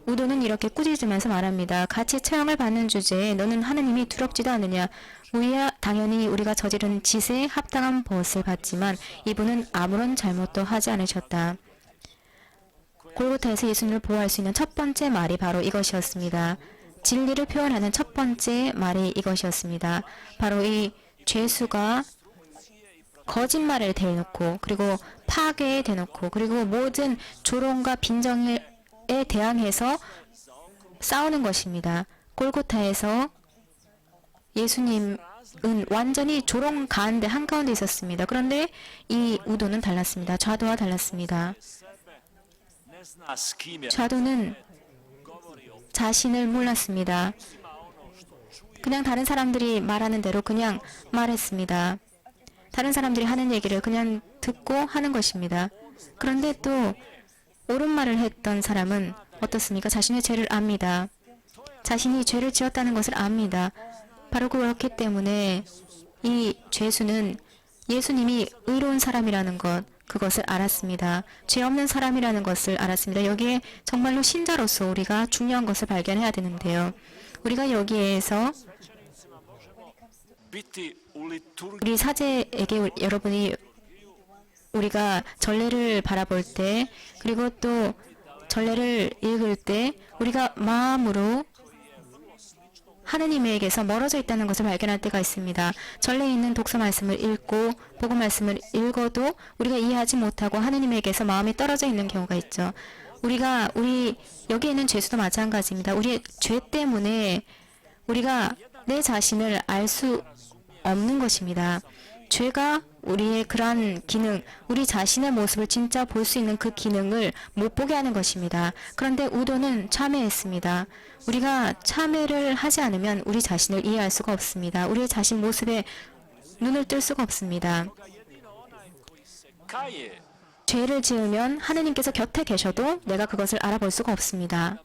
우도는 이렇게 꾸짖으면서 말합니다. 같이 처형을 받는 주제에 너는 하느님이 두렵지도 않느냐? 당연히 우리가 저지른 짓에 합당한 벗을 받지만 이분은 아무런 잘못도 하지 않으셨다. 골고타에서 예수님을 보호할 수 있는 첫 번째 말이 바로 이것이었습니다. 진리를 표현하는 첫 번째 말이 이것이었습니다. 바로 이 죄수가 거짓말을 대놓고 그리고 파괴에 대놓고 그리고 모든 조롱과 빈정에 대항해서 싸우는 것입니다. 골고타에서 예수님은 완전히 조롱 가운데 한가운데 있었습니다. 그런데 이 우도는 달랐습니다. 좌도와 달랐습니다. ne zna s kim je 좌도는 자신을 몰랐습니다. 그냥 다른 사람들이 말하는 대로 그냥 말했습니다. 다른 사람들이 하는 얘기를 그냥 듣고 하는 것입니다. 그런데 또 옳은 말을 했던 사람은 어떻습니까? 자신의 죄를 압니다. 자신이 죄를 지었다는 것을 압니다. 바로 그렇기 때문에 이 죄수는 예수님이 의로운 사람이라는 것, 그것을 알았습니다. 죄 없는 사람이라는 것을 알았습니다. 여기에 정말로 신자로서 우리가 중요한 것을 발견해야 되는데요. 우리가 여기에서 biti u liturgiji 우리 사제에게 여러분이 우리가 전례를 바라볼 때 그리고 또 전례를 읽을 때 우리가 마음으로 하느님에게서 멀어져 있다는 것을 발견할 때가 있습니다. 전례에 있는 독서 말씀을 읽고 복음 말씀을 읽어도 우리가 이해하지 못하고 하느님에게서 마음이 떨어져 있는 경우가 있죠. 우리 여기에 있는 죄수도 마찬가지입니다. 우리의 죄 때문에 우리가 내 자신을 알 수 없는 것입니다. 죄가 우리의 그러한 기능, 우리 자신의 모습을 진짜 볼 수 있는 그 기능을 못 보게 하는 것입니다. 그런데 우도는 참회했습니다. 우리가 참회를 하지 않으면 우리 자신을 이해할 수가 없습니다. 우리의 자신 모습에 눈을 뜰 수가 없습니다. kaje 죄를 지으면 하느님께서 곁에 계셔도 내가 그것을 알아볼 수가 없습니다.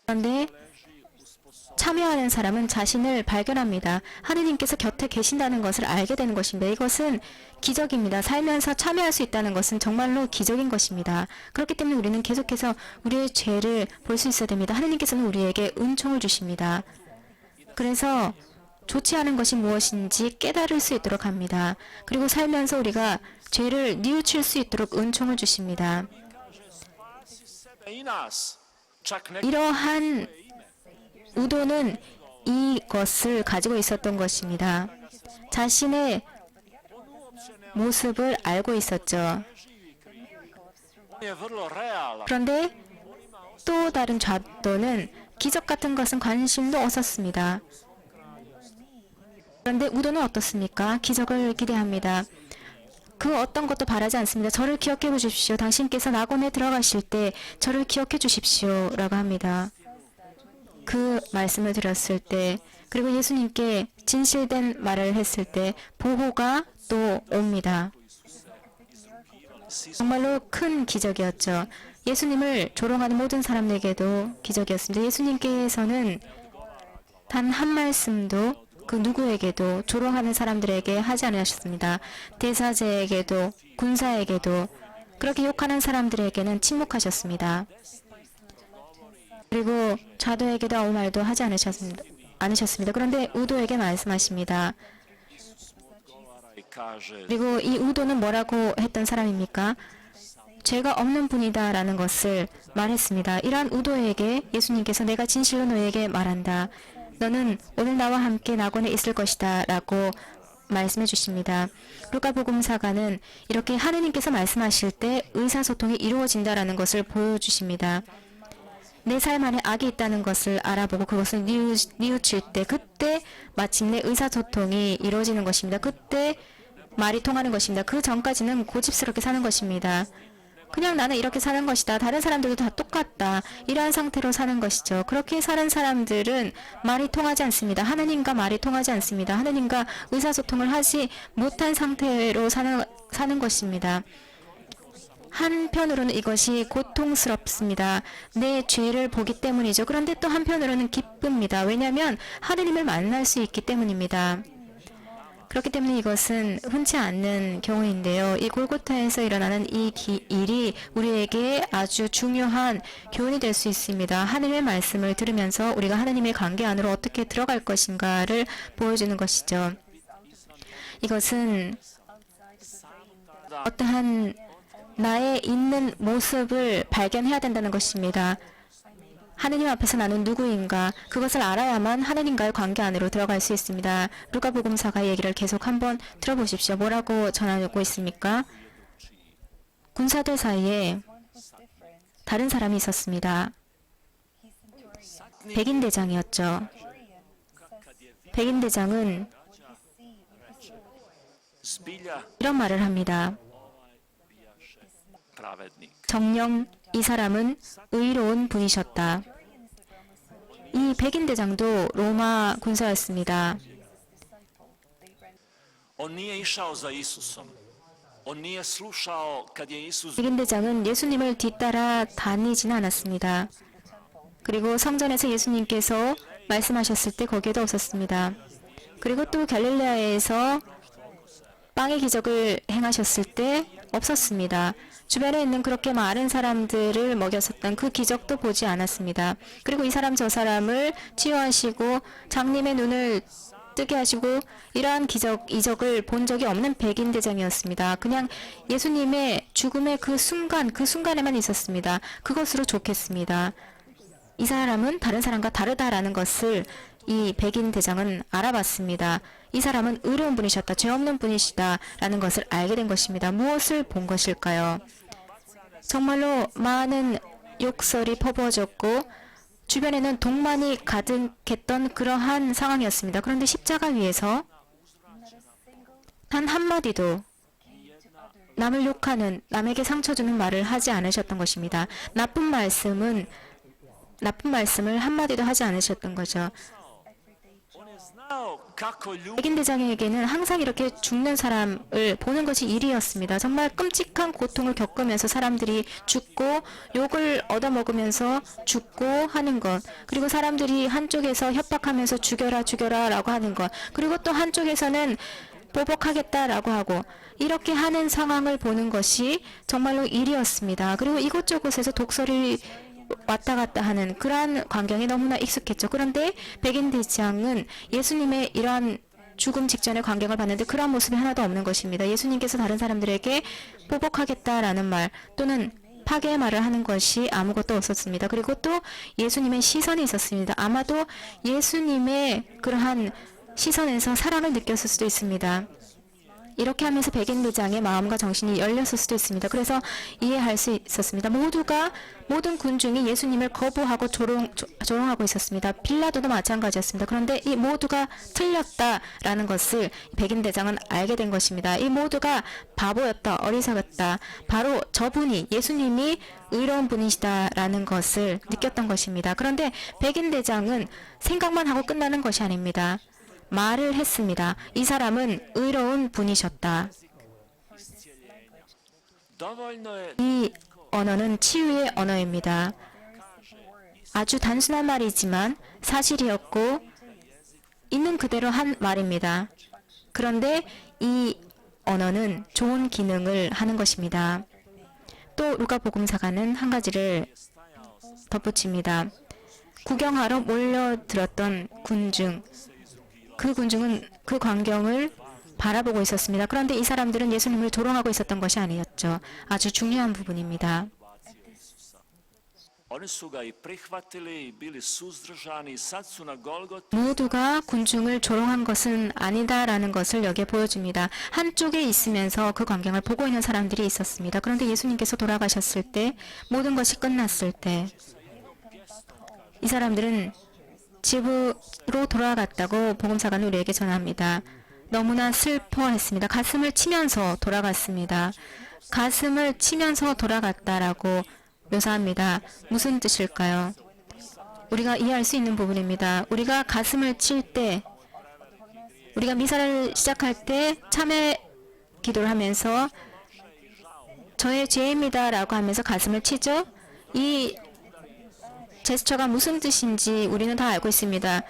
그런데 참여하는 사람은 자신을 발견합니다. 하느님께서 곁에 계신다는 것을 알게 되는 것입니다. 이것은 기적입니다. 살면서 참여할 수 있다는 것은 정말로 기적인 것입니다. 그렇기 때문에 우리는 계속해서 우리의 죄를 볼 수 있어야 됩니다. 하느님께서는 우리에게 은총을 주십니다. 그래서 좋지 않은 것이 무엇인지 깨달을 수 있도록 합니다. 그리고 살면서 우리가 죄를 뉘우칠 수 있도록 은총을 주십니다. i nas čak ne 이러한 우도는 이것을 가지고 있었던 것입니다. 자신의 모습을 알고 있었죠. on je vrlo realan. 그런데 또 다른 좌도는 기적 같은 것은 관심도 없었습니다. 그런데 우도는 어떻습니까? 기적을 기대합니다. 그 어떤 것도 바라지 않습니다. 저를 기억해 보십시오. 당신께서 낙원에 들어가실 때 저를 기억해 주십시오. 라고 합니다. 그 말씀을 드렸을 때 그리고 예수님께 진실된 말을 했을 때 보호가 또 옵니다. 정말로 큰 기적이었죠. 예수님을 조롱하는 모든 사람에게도 기적이었습니다. 예수님께서는 단 한 말씀도 그 누구에게도 조롱하는 사람들에게 하지 않으셨습니다. 대사제에게도 군사에게도 그렇게 욕하는 사람들에게는 침묵하셨습니다. 그리고 좌도에게도 아무 말도 하지 않으셨습니다. 그런데 우도에게 말씀하십니다. I kaže 그리고 이 우도는 뭐라고 했던 사람입니까? 죄가 없는 분이다 라는 것을 말했습니다. 이러한 우도에게 예수님께서 내가 진실로 너에게 말한다. 너는 오늘 나와 함께 낙원에 있을 것이다 라고 말씀해 주십니다. 루카복음사가는 이렇게 하느님께서 말씀하실 때 의사소통이 이루어진다라는 것을 보여주십니다. 내 삶 안에 악이 있다는 것을 알아보고 그것을 뉘우칠 때 그때 마침내 의사소통이 이루어지는 것입니다. 그때 말이 통하는 것입니다. 그 전까지는 고집스럽게 사는 것입니다. 그냥 나는 이렇게 사는 것이다. 다른 사람들도 다 똑같다. 이러한 상태로 사는 것이죠. 그렇게 사는 사람들은 말이 통하지 않습니다. 하나님과 말이 통하지 않습니다. 하나님과 의사소통을 하지 못한 상태로 사는 것입니다. 한편으로는 이것이 고통스럽습니다. 내 죄를 보기 때문이죠. 그런데 또 한편으로는 기쁩니다. 왜냐하면 하느님을 만날 수 있기 때문입니다. 그렇기 때문에 이것은 흔치 않는 경우인데요. 이 골고타에서 일어나는 이 일이 우리에게 아주 중요한 교훈이 될 수 있습니다. 하나님의 말씀을 들으면서 우리가 하나님의 관계 안으로 어떻게 들어갈 것인가를 보여주는 것이죠. 이것은 어떠한 나의 있는 모습을 발견해야 된다는 것입니다. 하느님 앞에서 나는 누구인가, 그것을 알아야만 하느님과의 관계 안으로 들어갈 수 있습니다. 루카복음사가 얘기를 계속 한번 들어보십시오. 뭐라고 전하고 있습니까? 군사들 사이에 다른 사람이 있었습니다. 백인 대장이었죠. 백인 대장은 Zbilja 이런 말을 합니다. pravednik. 정녕 이 사람은 의로운 분이셨다. 이 백인 대장도 로마 군사였습니다. On nije išao za Isusom. On nije slušao kad je Isus 백인 대장은 예수님을 뒤따라 다니지는 않았습니다. 그리고 성전에서 예수님께서 말씀하셨을 때 거기에도 없었습니다. 그리고 또 갈릴레아에서 빵의 기적을 행하셨을 때 없었습니다. 주변에 있는 그렇게 많은 사람들을 먹였었던 그 기적도 보지 않았습니다. 그리고 이 사람 저 사람을 치유하시고 장님의 눈을 뜨게 하시고 이러한 기적, 이적을 본 적이 없는 백인 대장이었습니다. 그냥 예수님의 죽음의 그 순간에만 있었습니다. 그것으로 좋겠습니다. 이 사람은 다른 사람과 다르다라는 것을 이 백인 대장은 알아봤습니다. 이 사람은 의로운 분이셨다, 죄 없는 분이시다라는 것을 알게 된 것입니다. 무엇을 본 것일까요? 정말로 많은 욕설이 퍼부어졌고 주변에는 독만이 가득했던 그러한 상황이었습니다. 그런데 십자가 위에서 단 한마디도 남을 욕하는, 남에게 상처 주는 말을 하지 않으셨던 것입니다. 나쁜 말씀을 한마디도 하지 않으셨던 거죠. znao kako ljudi 백인 대장에게는 항상 이렇게 죽는 사람을 보는 것이 일이었습니다. 정말 끔찍한 고통을 겪으면서 사람들이 죽고 욕을 얻어먹으면서 죽고 하는 것, 그리고 사람들이 한쪽에서 협박하면서 죽여라 죽여라 라고 하는 것, 그리고 또 한쪽에서는 보복하겠다라고 하고 이렇게 하는 상황을 보는 것이 정말로 일이었습니다. 그리고 이곳저곳에서 독설이 왔다 갔다 하는 그러한 광경이 너무나 익숙했죠. 그런데 백인 대장은 예수님의 이러한 죽음 직전의 광경을 봤는데 그러한 모습이 하나도 없는 것입니다. 예수님께서 다른 사람들에게 보복하겠다라는 말 또는 파괴의 말을 하는 것이 아무것도 없었습니다. 그리고 또 예수님의 시선이 있었습니다. 아마도 예수님의 그러한 시선에서 사랑을 느꼈을 수도 있습니다. 이렇게 하면서 백인 대장의 마음과 정신이 열렸을 수도 있습니다. 그래서 이해할 수 있었습니다. 모든 군중이 예수님을 거부하고 조롱하고 있었습니다. 빌라도도 마찬가지였습니다. 그런데 이 모두가 틀렸다라는 것을 백인 대장은 알게 된 것입니다. 이 모두가 바보였다, 어리석었다. 바로 저분이, 예수님이 의로운 분이시다라는 것을 느꼈던 것입니다. 그런데 백인 대장은 생각만 하고 끝나는 것이 아닙니다. 말을 했습니다. 이 사람은 의로운 분이셨다. dovoljno je 이 언어는 치유의 언어입니다. 아주 단순한 말이지만 사실이었고 있는 그대로 한 말입니다. 그런데 이 언어는 좋은 기능을 하는 것입니다. 또 루카복음사가는 한 가지를 덧붙입니다. 구경하러 몰려들었던 군중, 그 군중은 그 광경을 바라보고 있었습니다. 그런데 이 사람들은 예수님을 조롱하고 있었던 것이 아니었죠. 아주 중요한 부분입니다. oni su ga i prihvatili, bili suzdržani, sad su na Golgoti. 모두가 군중을 조롱한 것은 아니다라는 것을 여기에 보여줍니다. 한쪽에 있으면서 그 광경을 보고 있는 사람들이 있었습니다. 그런데 예수님께서 돌아가셨을 때, 모든 것이 끝났을 때 이 사람들은 집으로 돌아갔다고 복음사가는 우리에게 전합니다. 너무나 슬퍼했습니다. 가슴을 치면서 돌아갔습니다. 가슴을 치면서 돌아갔다라고 묘사합니다. 무슨 뜻일까요? 우리가 이해할 수 있는 부분입니다. 우리가 가슴을 칠 때, 우리가 미사를 시작할 때 참회 기도를 하면서 저의 죄입니다라고 하면서 가슴을 치죠. 이 제스처가 무슨 뜻인지 우리는 다 알고 있습니다.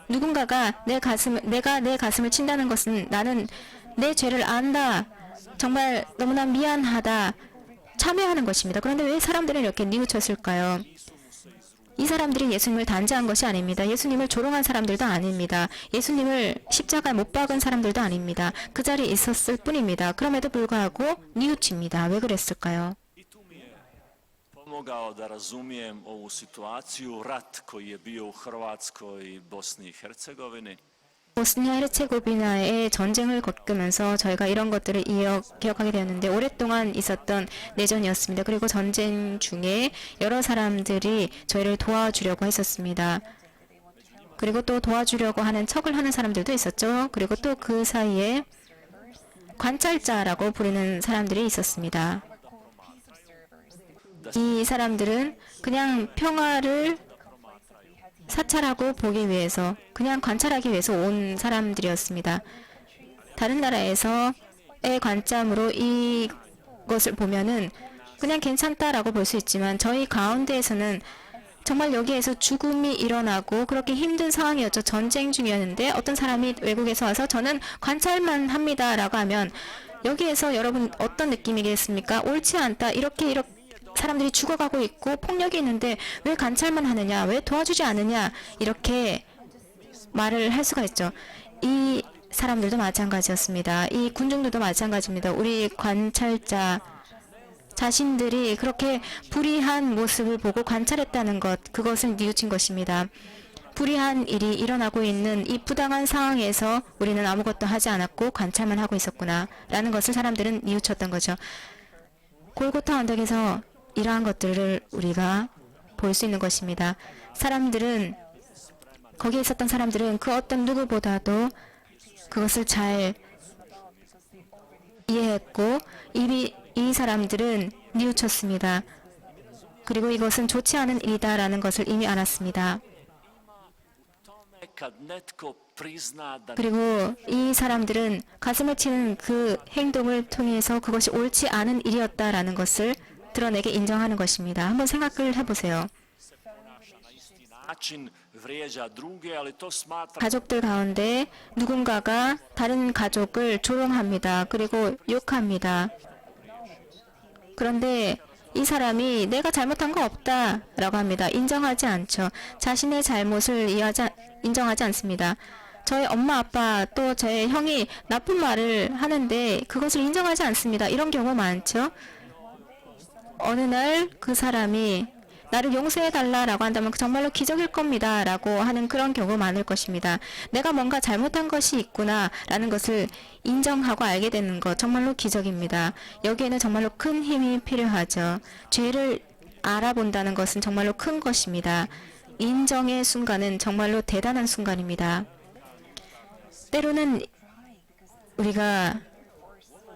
누군가가 내가 내 가슴을 친다는 것은 나는 내 죄를 안다. 정말 너무나 미안하다. 참여하는 것입니다. 그런데 왜 사람들은 이렇게 뉘우쳤을까요? 이 사람들이 예수님을 단죄한 것이 아닙니다. 예수님을 조롱한 사람들도 아닙니다. 예수님을 십자가에 못 박은 사람들도 아닙니다. 그 자리에 있었을 뿐입니다. 그럼에도 불구하고 뉘우칩니다. 왜 그랬을까요? Pomogao da razumijem ovu situaciju, rat koji je bio u Hrvatskoj i Bosni i Hercegovini. 보스니아 헤르체고비나의 전쟁을 겪으면서 저희가 이런 것들을 기억하게 되었는데 오랫동안 있었던 내전이었습니다. 그리고 전쟁 중에 여러 사람들이 저희를 도와주려고 했었습니다. 그리고 또 도와주려고 하는 척을 하는 사람들도 있었죠. 그리고 또 그 사이에 관찰자라고 부르는 사람들이 있었습니다. 이 사람들은 그냥 평화를 사찰하고 보기 위해서, 그냥 관찰하기 위해서 온 사람들이었습니다. 다른 나라에서의 관점으로 이것을 보면은 그냥 괜찮다라고 볼 수 있지만 저희 가운데에서는 정말 여기에서 죽음이 일어나고 그렇게 힘든 상황이었죠. 전쟁 중이었는데 어떤 사람이 외국에서 와서 저는 관찰만 합니다라고 하면 여기에서 여러분 어떤 느낌이겠습니까? 옳지 않다. 이렇게 사람들이 죽어가고 있고 폭력이 있는데 왜 관찰만 하느냐, 왜 도와주지 않느냐, 이렇게 말을 할 수가 있죠. 이 사람들도 마찬가지였습니다. 이 군중들도 마찬가지입니다. 우리 관찰자 자신들이 그렇게 불의한 모습을 보고 관찰했다는 것, 그것을 뉘우친 것입니다. 불의한 일이 일어나고 있는 이 부당한 상황에서 우리는 아무것도 하지 않았고 관찰만 하고 있었구나 라는 것을 사람들은 뉘우쳤던 거죠. 골고타 언덕에서 이러한 것들을 우리가 볼 수 있는 것입니다. 사람들은, 거기에 있었던 사람들은 그 어떤 누구보다도 그것을 잘 이해했고 이 사람들은 뉘우쳤습니다. 그리고 이것은 좋지 않은 일이다라는 것을 이미 알았습니다. Kad netko prizna da 그리고 이 사람들은 가슴을 치는 그 행동을 통해서 그것이 옳지 않은 일이었다라는 것을 드러내게 인정하는 것입니다. 한번 생각을 해보세요. način vrijeđa druge, ali to smatra 가족들 가운데 누군가가 다른 가족을 조롱합니다. 그리고 욕합니다. 그런데 이 사람이 내가 잘못한 거 없다라고 합니다. 인정하지 않죠. 자신의 잘못을 인정하지 않습니다. 저의 엄마, 아빠, 또 저의 형이 나쁜 말을 하는데 그것을 인정하지 않습니다. 이런 경우 많죠. 어느 날 그 사람이 나를 용서해달라라고 한다면 정말로 기적일 겁니다 라고 하는 그런 경우 많을 것입니다. 내가 뭔가 잘못한 것이 있구나 라는 것을 인정하고 알게 되는 것, 정말로 기적입니다. 여기에는 정말로 큰 힘이 필요하죠. 죄를 알아본다는 것은 정말로 큰 것입니다. 인정의 순간은 정말로 대단한 순간입니다. 때로는 우리가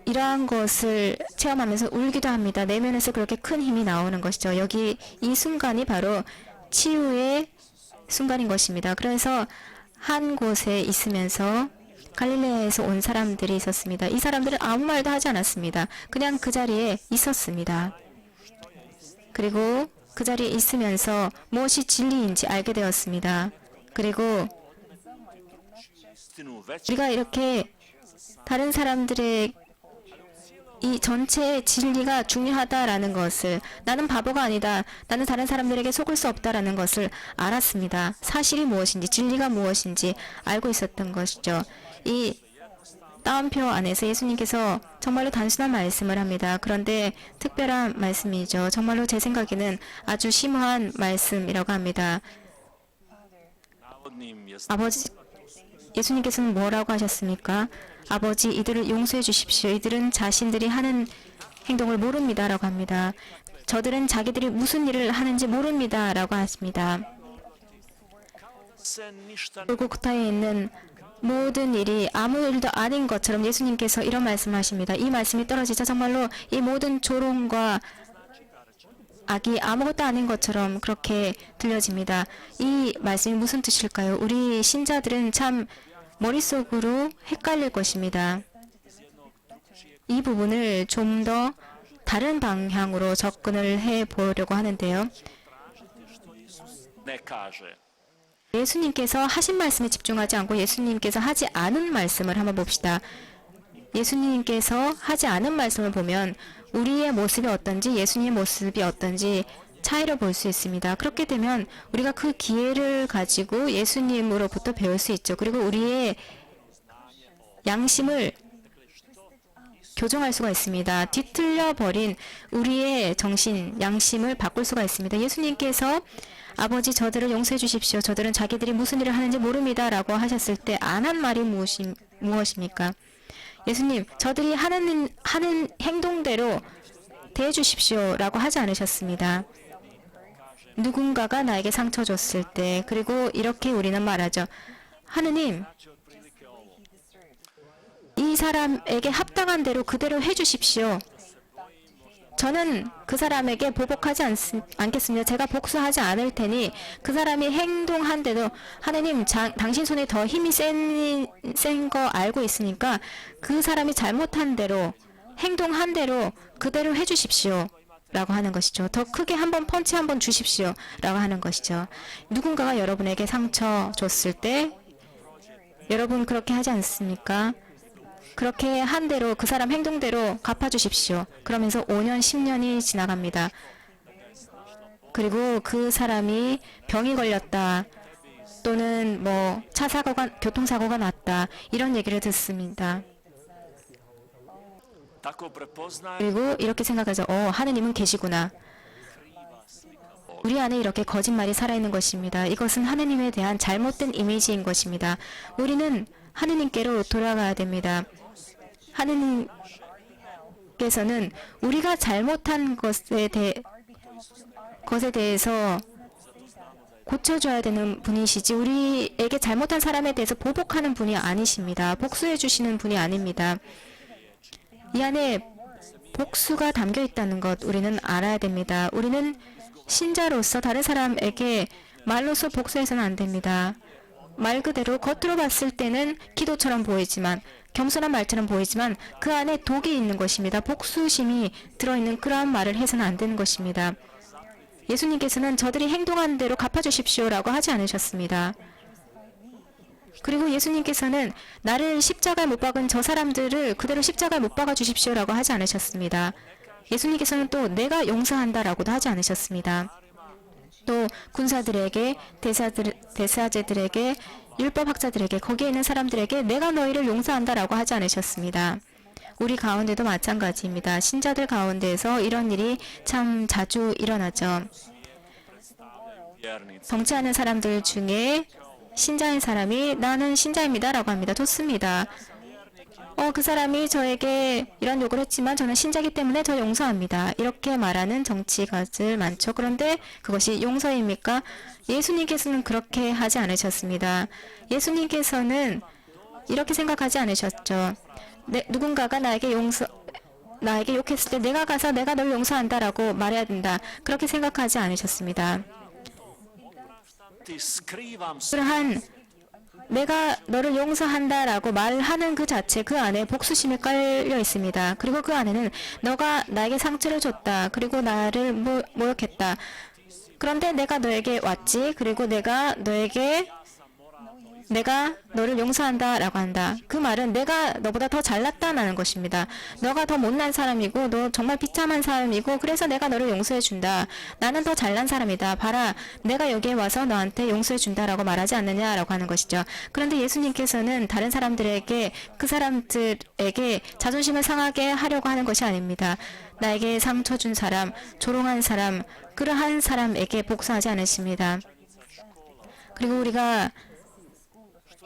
이러한 것을 체험하면서 울기도 합니다. 내면에서 그렇게 큰 힘이 나오는 것이죠. 여기 이 순간이 바로 치유의 순간인 것입니다. 그래서 한 곳에 있으면서 갈릴레아에서 온 사람들이 있었습니다. 이 사람들은 아무 말도 하지 않았습니다. 그냥 그 자리에 있었습니다. 그리고 그 자리에 있으면서 무엇이 진리인지 알게 되었습니다. 그리고 istinu već 우리가 이렇게 다른 사람들의 이 전체의 진리가 중요하다라는 것을, 나는 바보가 아니다, 나는 다른 사람들에게 속을 수 없다라는 것을 알았습니다. 사실이 무엇인지, 진리가 무엇인지 알고 있었던 것이죠. 이 따옴표 안에서 예수님께서 정말로 단순한 말씀을 합니다. 그런데 특별한 말씀이죠. 정말로 제 생각에는 아주 심오한 말씀이라고 합니다. navodnim je 아버지, 예수님께서는 뭐라고 하셨습니까? 아버지, 이들을 용서해 주십시오. 이들은 자신들이 하는 행동을 모릅니다 라고 합니다. 저들은 자기들이 무슨 일을 하는지 모릅니다 라고 하십니다. se ništa 골고타에 있는 모든 일이 아무 일도 아닌 것처럼 예수님께서 이런 말씀하십니다. 이 말씀이 떨어지자 정말로 이 모든 조롱과 악이 아무것도 아닌 것처럼 그렇게 들려집니다. 이 말씀이 무슨 뜻일까요? 우리 신자들은 참 머릿속으로 헷갈릴 것입니다. 이 부분을 좀 더 다른 방향으로 접근을 해 보려고 하는데요. ne kaže. 예수님께서 하신 말씀에 집중하지 않고 예수님께서 하지 않은 말씀을 한번 봅시다. 예수님께서 하지 않은 말씀을 보면 우리의 모습이 어떤지 예수님의 모습이 어떤지 차이를 볼 수 있습니다. 그렇게 되면 우리가 그 기회를 가지고 예수님으로부터 배울 수 있죠. 그리고 우리의 양심을 교정할 수가 있습니다. 뒤틀려 버린 우리의 정신, 양심을 바꿀 수가 있습니다. 예수님께서 아버지 저들을 용서해 주십시오. 저들은 자기들이 무슨 일을 하는지 모릅니다. 라고 하셨을 때 안 한 말이 무엇입니까? 예수님, 저들이 하는 행동대로 대해 주십시오. 라고 하지 않으셨습니다. 누군가가 나에게 상처 줬을 때, 그리고 이렇게 우리는 말하죠. 하느님, 이 사람에게 합당한 대로 그대로 해주십시오. 저는 그 사람에게 보복하지 않겠습니다. 제가 복수하지 않을 테니 그 사람이 행동한 대로 하느님 당신 손에 더 힘이 센 거 알고 있으니까 그 사람이 잘못한 대로 행동한 대로 그대로 해주십시오. 라고 하는 것이죠. 더 크게 한번 펀치 한번 주십시오. 라고 하는 것이죠. 누군가가 여러분에게 상처 줬을 때 여러분 그렇게 하지 않습니까? 그렇게 한 대로 그 사람 행동대로 갚아주십시오. 그러면서 5년, 10년이 지나갑니다. 그리고 그 사람이 병이 걸렸다. 또는 뭐 교통사고가 났다. 이런 얘기를 듣습니다. Tako prepoznaje 그리고 이렇게 생각하죠. 하느님은 계시구나. 우리 안에 이렇게 거짓말이 살아있는 것입니다. 이것은 하느님에 대한 잘못된 이미지인 것입니다. 우리는 하느님께로 돌아가야 됩니다. 하느님께서는 우리가 잘못한 것에 대해서 고쳐줘야 되는 분이시지 우리에게 잘못한 사람에 대해서 보복하는 분이 아니십니다. 복수해 주시는 분이 아닙니다. 이 안에 복수가 담겨 있다는 것 우리는 알아야 됩니다. 우리는 신자로서 다른 사람에게 말로서 복수해서는 안 됩니다. 말 그대로 겉으로 봤을 때는 기도처럼 보이지만 겸손한 말처럼 보이지만 그 안에 독이 있는 것입니다. 복수심이 들어있는 그러한 말을 해서는 안 되는 것입니다. 예수님께서는 저들이 행동한 대로 갚아주십시오라고 하지 않으셨습니다. 그리고 예수님께서는 나를 십자가에 못 박은 저 사람들을 그대로 십자가에 못 박아 주십시오라고 하지 않으셨습니다. 예수님께서는 또 내가 용서한다라고도 하지 않으셨습니다. 또 군사들에게 대사제들에게 율법학자들에게 거기에 있는 사람들에게 내가 너희를 용서한다라고 하지 않으셨습니다. 우리 가운데도 마찬가지입니다. 신자들 가운데에서 이런 일이 참 자주 일어나죠. vjernici. 정치하는 사람들 중에 신자인 사람이 나는 신자입니다 라고 합니다. 좋습니다. 그 사람이 저에게 이런 욕을 했지만 저는 신자이기 때문에 저 용서합니다. 이렇게 말하는 정치가들 많죠. 그런데 그것이 용서입니까? 예수님께서는 그렇게 하지 않으셨습니다. 예수님께서는 이렇게 생각하지 않으셨죠. 누군가가 나에게 욕했을 때 내가 가서 내가 널 용서한다라고 말해야 된다. 그렇게 생각하지 않으셨습니다. Ti skrivam 그러한 내가 너를 용서한다라고 말하는 그 자체 그 안에 복수심이 깔려 있습니다. 그리고 그 안에는 너가 나에게 상처를 줬다. 그리고 나를 모욕했다. 그런데 내가 너에게 왔지. 그리고 내가 너를 용서한다라고 한다. 그 말은 내가 너보다 더 잘났다는 것입니다. 너가 더 못난 사람이고 너 정말 비참한 사람이고 그래서 내가 너를 용서해 준다. 나는 더 잘난 사람이다. 봐라. 내가 여기에 와서 너한테 용서해 준다라고 말하지 않느냐라고 하는 것이죠. 그런데 예수님께서는 다른 사람들에게 그 사람들에게 자존심을 상하게 하려고 하는 것이 아닙니다. 나에게 상처 준 사람, 조롱한 사람, 그러한 사람에게 복수하지 않으십니다. 그리고 우리가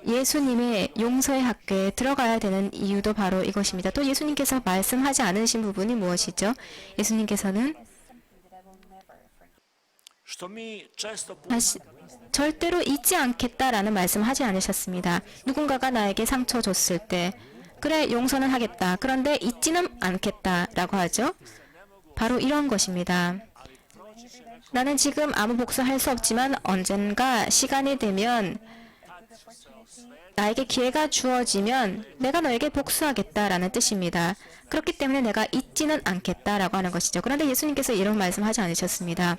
예수님의 용서의 학교에 들어가야 되는 이유도 바로 이것입니다. 또 예수님께서 말씀하지 않으신 부분이 무엇이죠? 예수님께서는 što mi često 다시 절대로 잊지 않겠다라는 말씀하지 않으셨습니다. 누군가가 나에게 상처 줬을 때 그래 용서는 하겠다. 그런데 잊지는 않겠다라고 하죠. 바로 이런 것입니다. 나는 지금 아무 복수할 수 없지만 언젠가 시간이 되면 나에게 기회가 주어지면 내가 너에게 복수하겠다라는 뜻입니다. 그렇기 때문에 내가 잊지는 않겠다라고 하는 것이죠. 그런데 예수님께서 이런 말씀하지 않으셨습니다.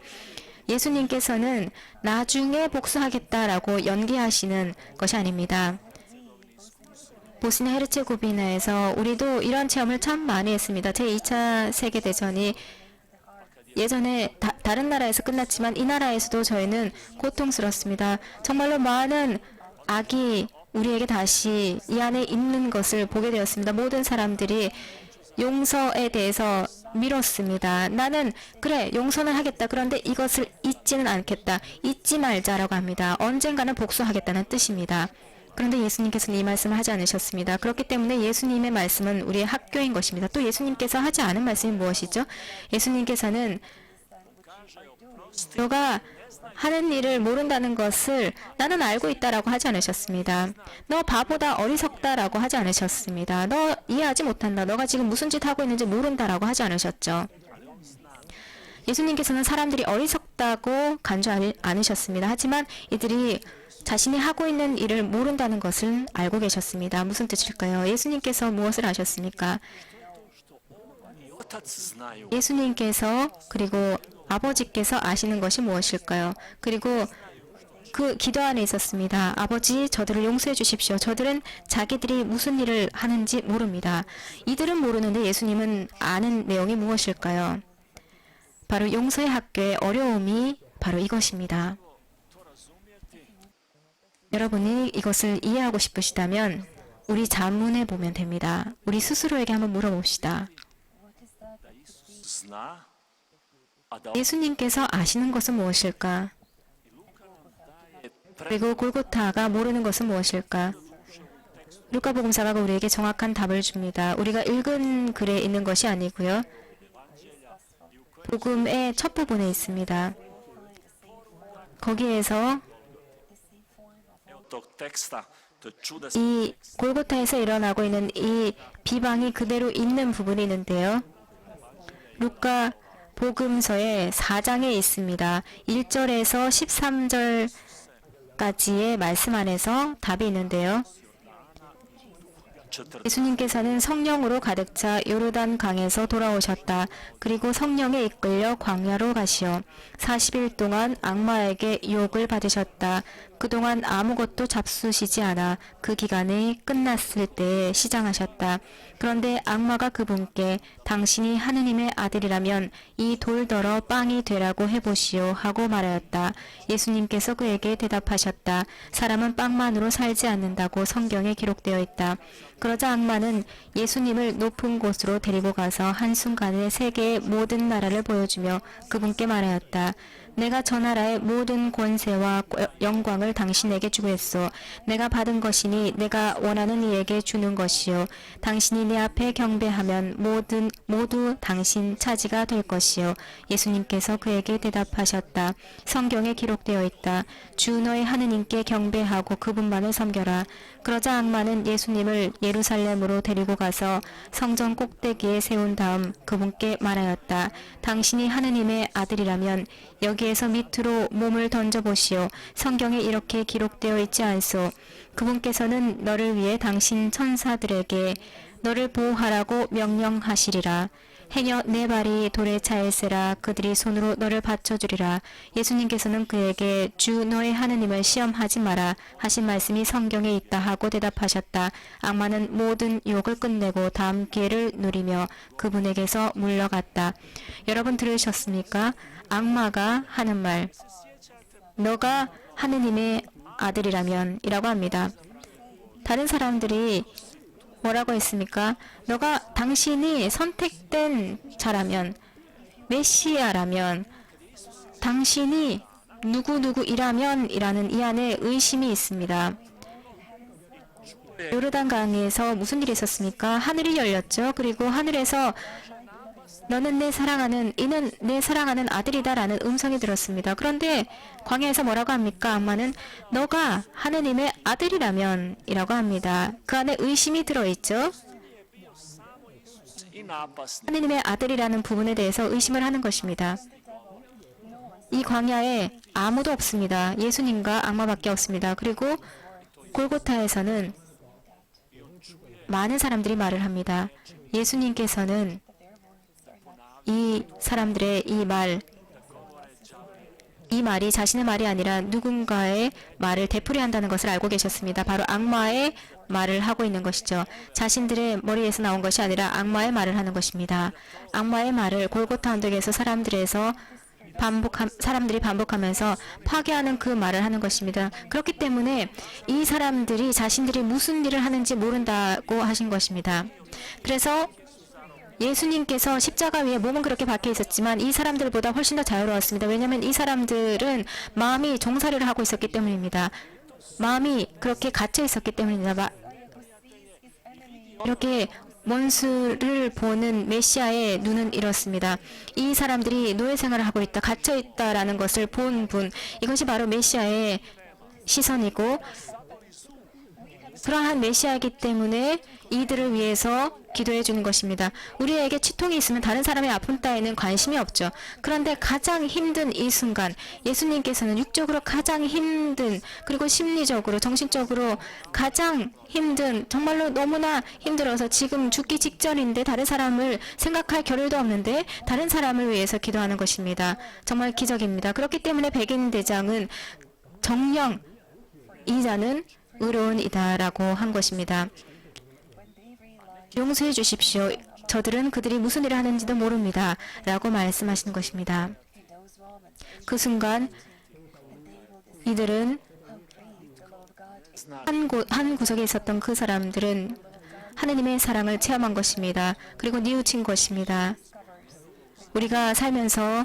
예수님께서는 나중에 복수하겠다라고 연기하시는 것이 아닙니다. 보스니아 헤르체고비나에서 우리도 이런 체험을 참 많이 했습니다. 제2차 세계대전이 예전에 다른 나라에서 끝났지만 이 나라에서도 저희는 고통스럽습니다. 정말로 많은 악이 우리에게 다시 이 안에 있는 것을 보게 되었습니다. 모든 사람들이 용서에 대해서 미뤘습니다. 나는 그래 용서는 하겠다. 그런데 이것을 잊지는 않겠다. 잊지 말자라고 합니다. 언젠가는 복수하겠다는 뜻입니다. 그런데 예수님께서는 이 말씀을 하지 않으셨습니다. 그렇기 때문에 예수님의 말씀은 우리의 학교인 것입니다. 또 예수님께서 하지 않은 말씀이 무엇이죠? 예수님께서는 너가 하는 일을 모른다는 것을 나는 알고 있다라고 하지 않으셨습니다. 너 바보다 어리석다라고 하지 않으셨습니다. 너 이해하지 못한다. 너가 지금 무슨 짓 하고 있는지 모른다라고 하지 않으셨죠. 예수님께서는 사람들이 어리석다고 간주하지 않으셨습니다. 하지만 이들이 자신이 하고 있는 일을 모른다는 것을 알고 계셨습니다. 무슨 뜻일까요? 예수님께서 무엇을 하셨습니까? 예수님께서 그리고 아버지께서 아시는 것이 무엇일까요? 그리고 그 기도 안에 있었습니다. 아버지, 저들을 용서해 주십시오. 저들은 자기들이 무슨 일을 하는지 모릅니다. 이들은 모르는데 예수님은 아는 내용이 무엇일까요? 바로 용서의 학교의 어려움이 바로 이것입니다. 여러분이 이것을 이해하고 싶으시다면 우리 자문해 보면 됩니다. 우리 스스로에게 한번 물어봅시다. 예수님께서 아시는 것은 무엇일까? 그리고 골고타가 모르는 것은 무엇일까? 루카복음사가 우리에게 정확한 답을 줍니다. 우리가 읽은 글에 있는 것이 아니고요. 복음의 첫 부분에 있습니다. 거기에서 이 골고타에서 일어나고 있는 이 비방이 그대로 있는 부분이 있는데요. 루카 복음서의 4장에 있습니다. 1절에서 13절까지의 말씀 안에서 답이 있는데요. 예수님께서는 성령으로 가득 차 요르단 강에서 돌아오셨다. 그리고 성령에 이끌려 광야로 가시어 40일 동안 악마에게 유혹을 받으셨다. 그동안 아무것도 잡수시지 않아 그 기간이 끝났을 때에 시장하셨다. 그런데 악마가 그분께 당신이 하느님의 아들이라면 이 돌더러 빵이 되라고 해보시오 하고 말하였다. 예수님께서 그에게 대답하셨다. 사람은 빵만으로 살지 않는다고 성경에 기록되어 있다. 그러자 악마는 예수님을 높은 곳으로 데리고 가서 한순간에 세계의 모든 나라를 보여주며 그분께 말하였다. 내가 저 나라의 모든 권세와 영광을 당신에게 주겠소. 내가 받은 것이니 내가 원하는 이에게 주는 것이요. 당신이 내 앞에 경배하면 모두 당신 차지가 될 것이요. 예수님께서 그에게 대답하셨다. 성경에 기록되어 있다. 주 너의 하느님께 경배하고 그분만을 섬겨라. 그러자 악마는 예수님을 예루살렘으로 데리고 가서 성전 꼭대기에 세운 다음 그분께 말하였다. 당신이 하느님의 아들이라면 여기에서 밑으로 몸을 던져보시오. 성경에 이렇게 기록되어 있지 않소. 그분께서는 너를 위해 당신 천사들에게 너를 보호하라고 명령하시리라. 행여 내 발이 돌에 차일세라. 그들이 손으로 너를 받쳐주리라. 예수님께서는 그에게 주 너의 하느님을 시험하지 마라 하신 말씀이 성경에 있다 하고 대답하셨다. 악마는 모든 유혹을 끝내고 다음 기회를 누리며 그분에게서 물러갔다. 여러분 들으셨습니까? 악마가 하는 말, 너가 하느님의 아들이라면 이라고 합니다. 다른 사람들이 뭐라고 했습니까? 당신이 선택된 자라면, 메시아라면, 당신이 누구누구이라면 이라는 이 안에 의심이 있습니다. 요르단 강에서 무슨 일이 있었습니까? 하늘이 열렸죠. 그리고 하늘에서 너는 이는 내 사랑하는 아들이다라는 음성이 들었습니다. 그런데 광야에서 뭐라고 합니까? 악마는 너가 하느님의 아들이라면 이라고 합니다. 그 안에 의심이 들어있죠. 하느님의 아들이라는 부분에 대해서 의심을 하는 것입니다. 이 광야에 아무도 없습니다. 예수님과 악마밖에 없습니다. 그리고 골고타에서는 많은 사람들이 말을 합니다. 예수님께서는 이 사람들의 이 말, 이 말이 자신의 말이 아니라 누군가의 말을 되풀이한다는 것을 알고 계셨습니다. 바로 악마의 말을 하고 있는 것이죠. 자신들의 머리에서 나온 것이 아니라 악마의 말을 하는 것입니다. 악마의 말을 골고타 언덕에서 사람들이 반복하면서 파괴하는 그 말을 하는 것입니다. 그렇기 때문에 이 사람들이 자신들이 무슨 일을 하는지 모른다고 하신 것입니다. 그래서 예수님께서 십자가 위에 몸은 그렇게 박혀 있었지만 이 사람들보다 훨씬 더 자유로웠습니다. 왜냐하면 이 사람들은 마음이 종살이를 하고 있었기 때문입니다. 마음이 그렇게 갇혀 있었기 때문입니다. 이렇게 원수를 보는 메시아의 눈은 이렇습니다. 이 사람들이 노예 생활을 하고 있다, 갇혀 있다라는 것을 본 분, 이것이 바로 메시아의 시선이고, 그러한 메시아이기 때문에 이들을 위해서 기도해 주는 것입니다. 우리에게 치통이 있으면 다른 사람의 아픔 따위는 관심이 없죠. 그런데 가장 힘든 이 순간, 예수님께서는 육적으로 가장 힘든, 그리고 심리적으로, 정신적으로 가장 힘든, 정말로 너무나 힘들어서 지금 죽기 직전인데 다른 사람을 생각할 겨를도 없는데 다른 사람을 위해서 기도하는 것입니다. 정말 기적입니다. 그렇기 때문에 백인 대장은 정령 이 자는 의로운 이다라고 한 것입니다. 용서해 주십시오. 저들은 그들이 무슨 일을 하는지도 모릅니다. 라고 말씀하신 것입니다. 그 순간 이들은 한 구석에 있었던 그 사람들은 하느님의 사랑을 체험한 것입니다. 그리고 뉘우친 것입니다. 우리가 살면서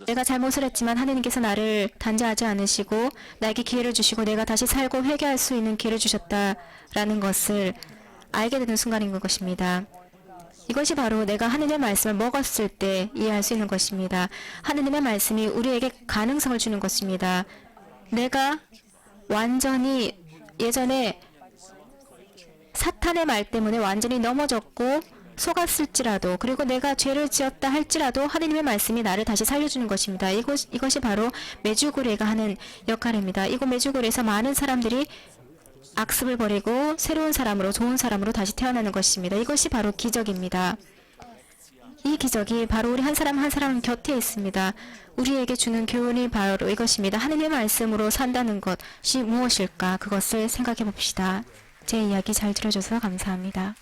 내가 잘못을 했지만 하느님께서 나를 단죄하지 않으시고 나에게 기회를 주시고 내가 다시 살고 회개할 수 있는 기회를 주셨다라는 것을 알게 되는 순간인 것입니다. 이것이 바로 내가 하느님의 말씀을 먹었을 때 이해할 수 있는 것입니다. 하느님의 말씀이 우리에게 가능성을 주는 것입니다. 내가 완전히 예전에 사탄의 말 때문에 완전히 넘어졌고 속았을지라도, 그리고 내가 죄를 지었다 할지라도 하느님의 말씀이 나를 다시 살려주는 것입니다. 이것이 바로 메주고리가 하는 역할입니다. 이곳 메주고리에서 많은 사람들이 악습을 버리고 새로운 사람으로, 좋은 사람으로 다시 태어나는 것입니다. 이것이 바로 기적입니다. 이 기적이 바로 우리 한 사람 한 사람 곁에 있습니다. 우리에게 주는 교훈이 바로 이것입니다. 하느님의 말씀으로 산다는 것이 무엇일까? 그것을 생각해 봅시다. 제 이야기 잘 들어줘서 감사합니다.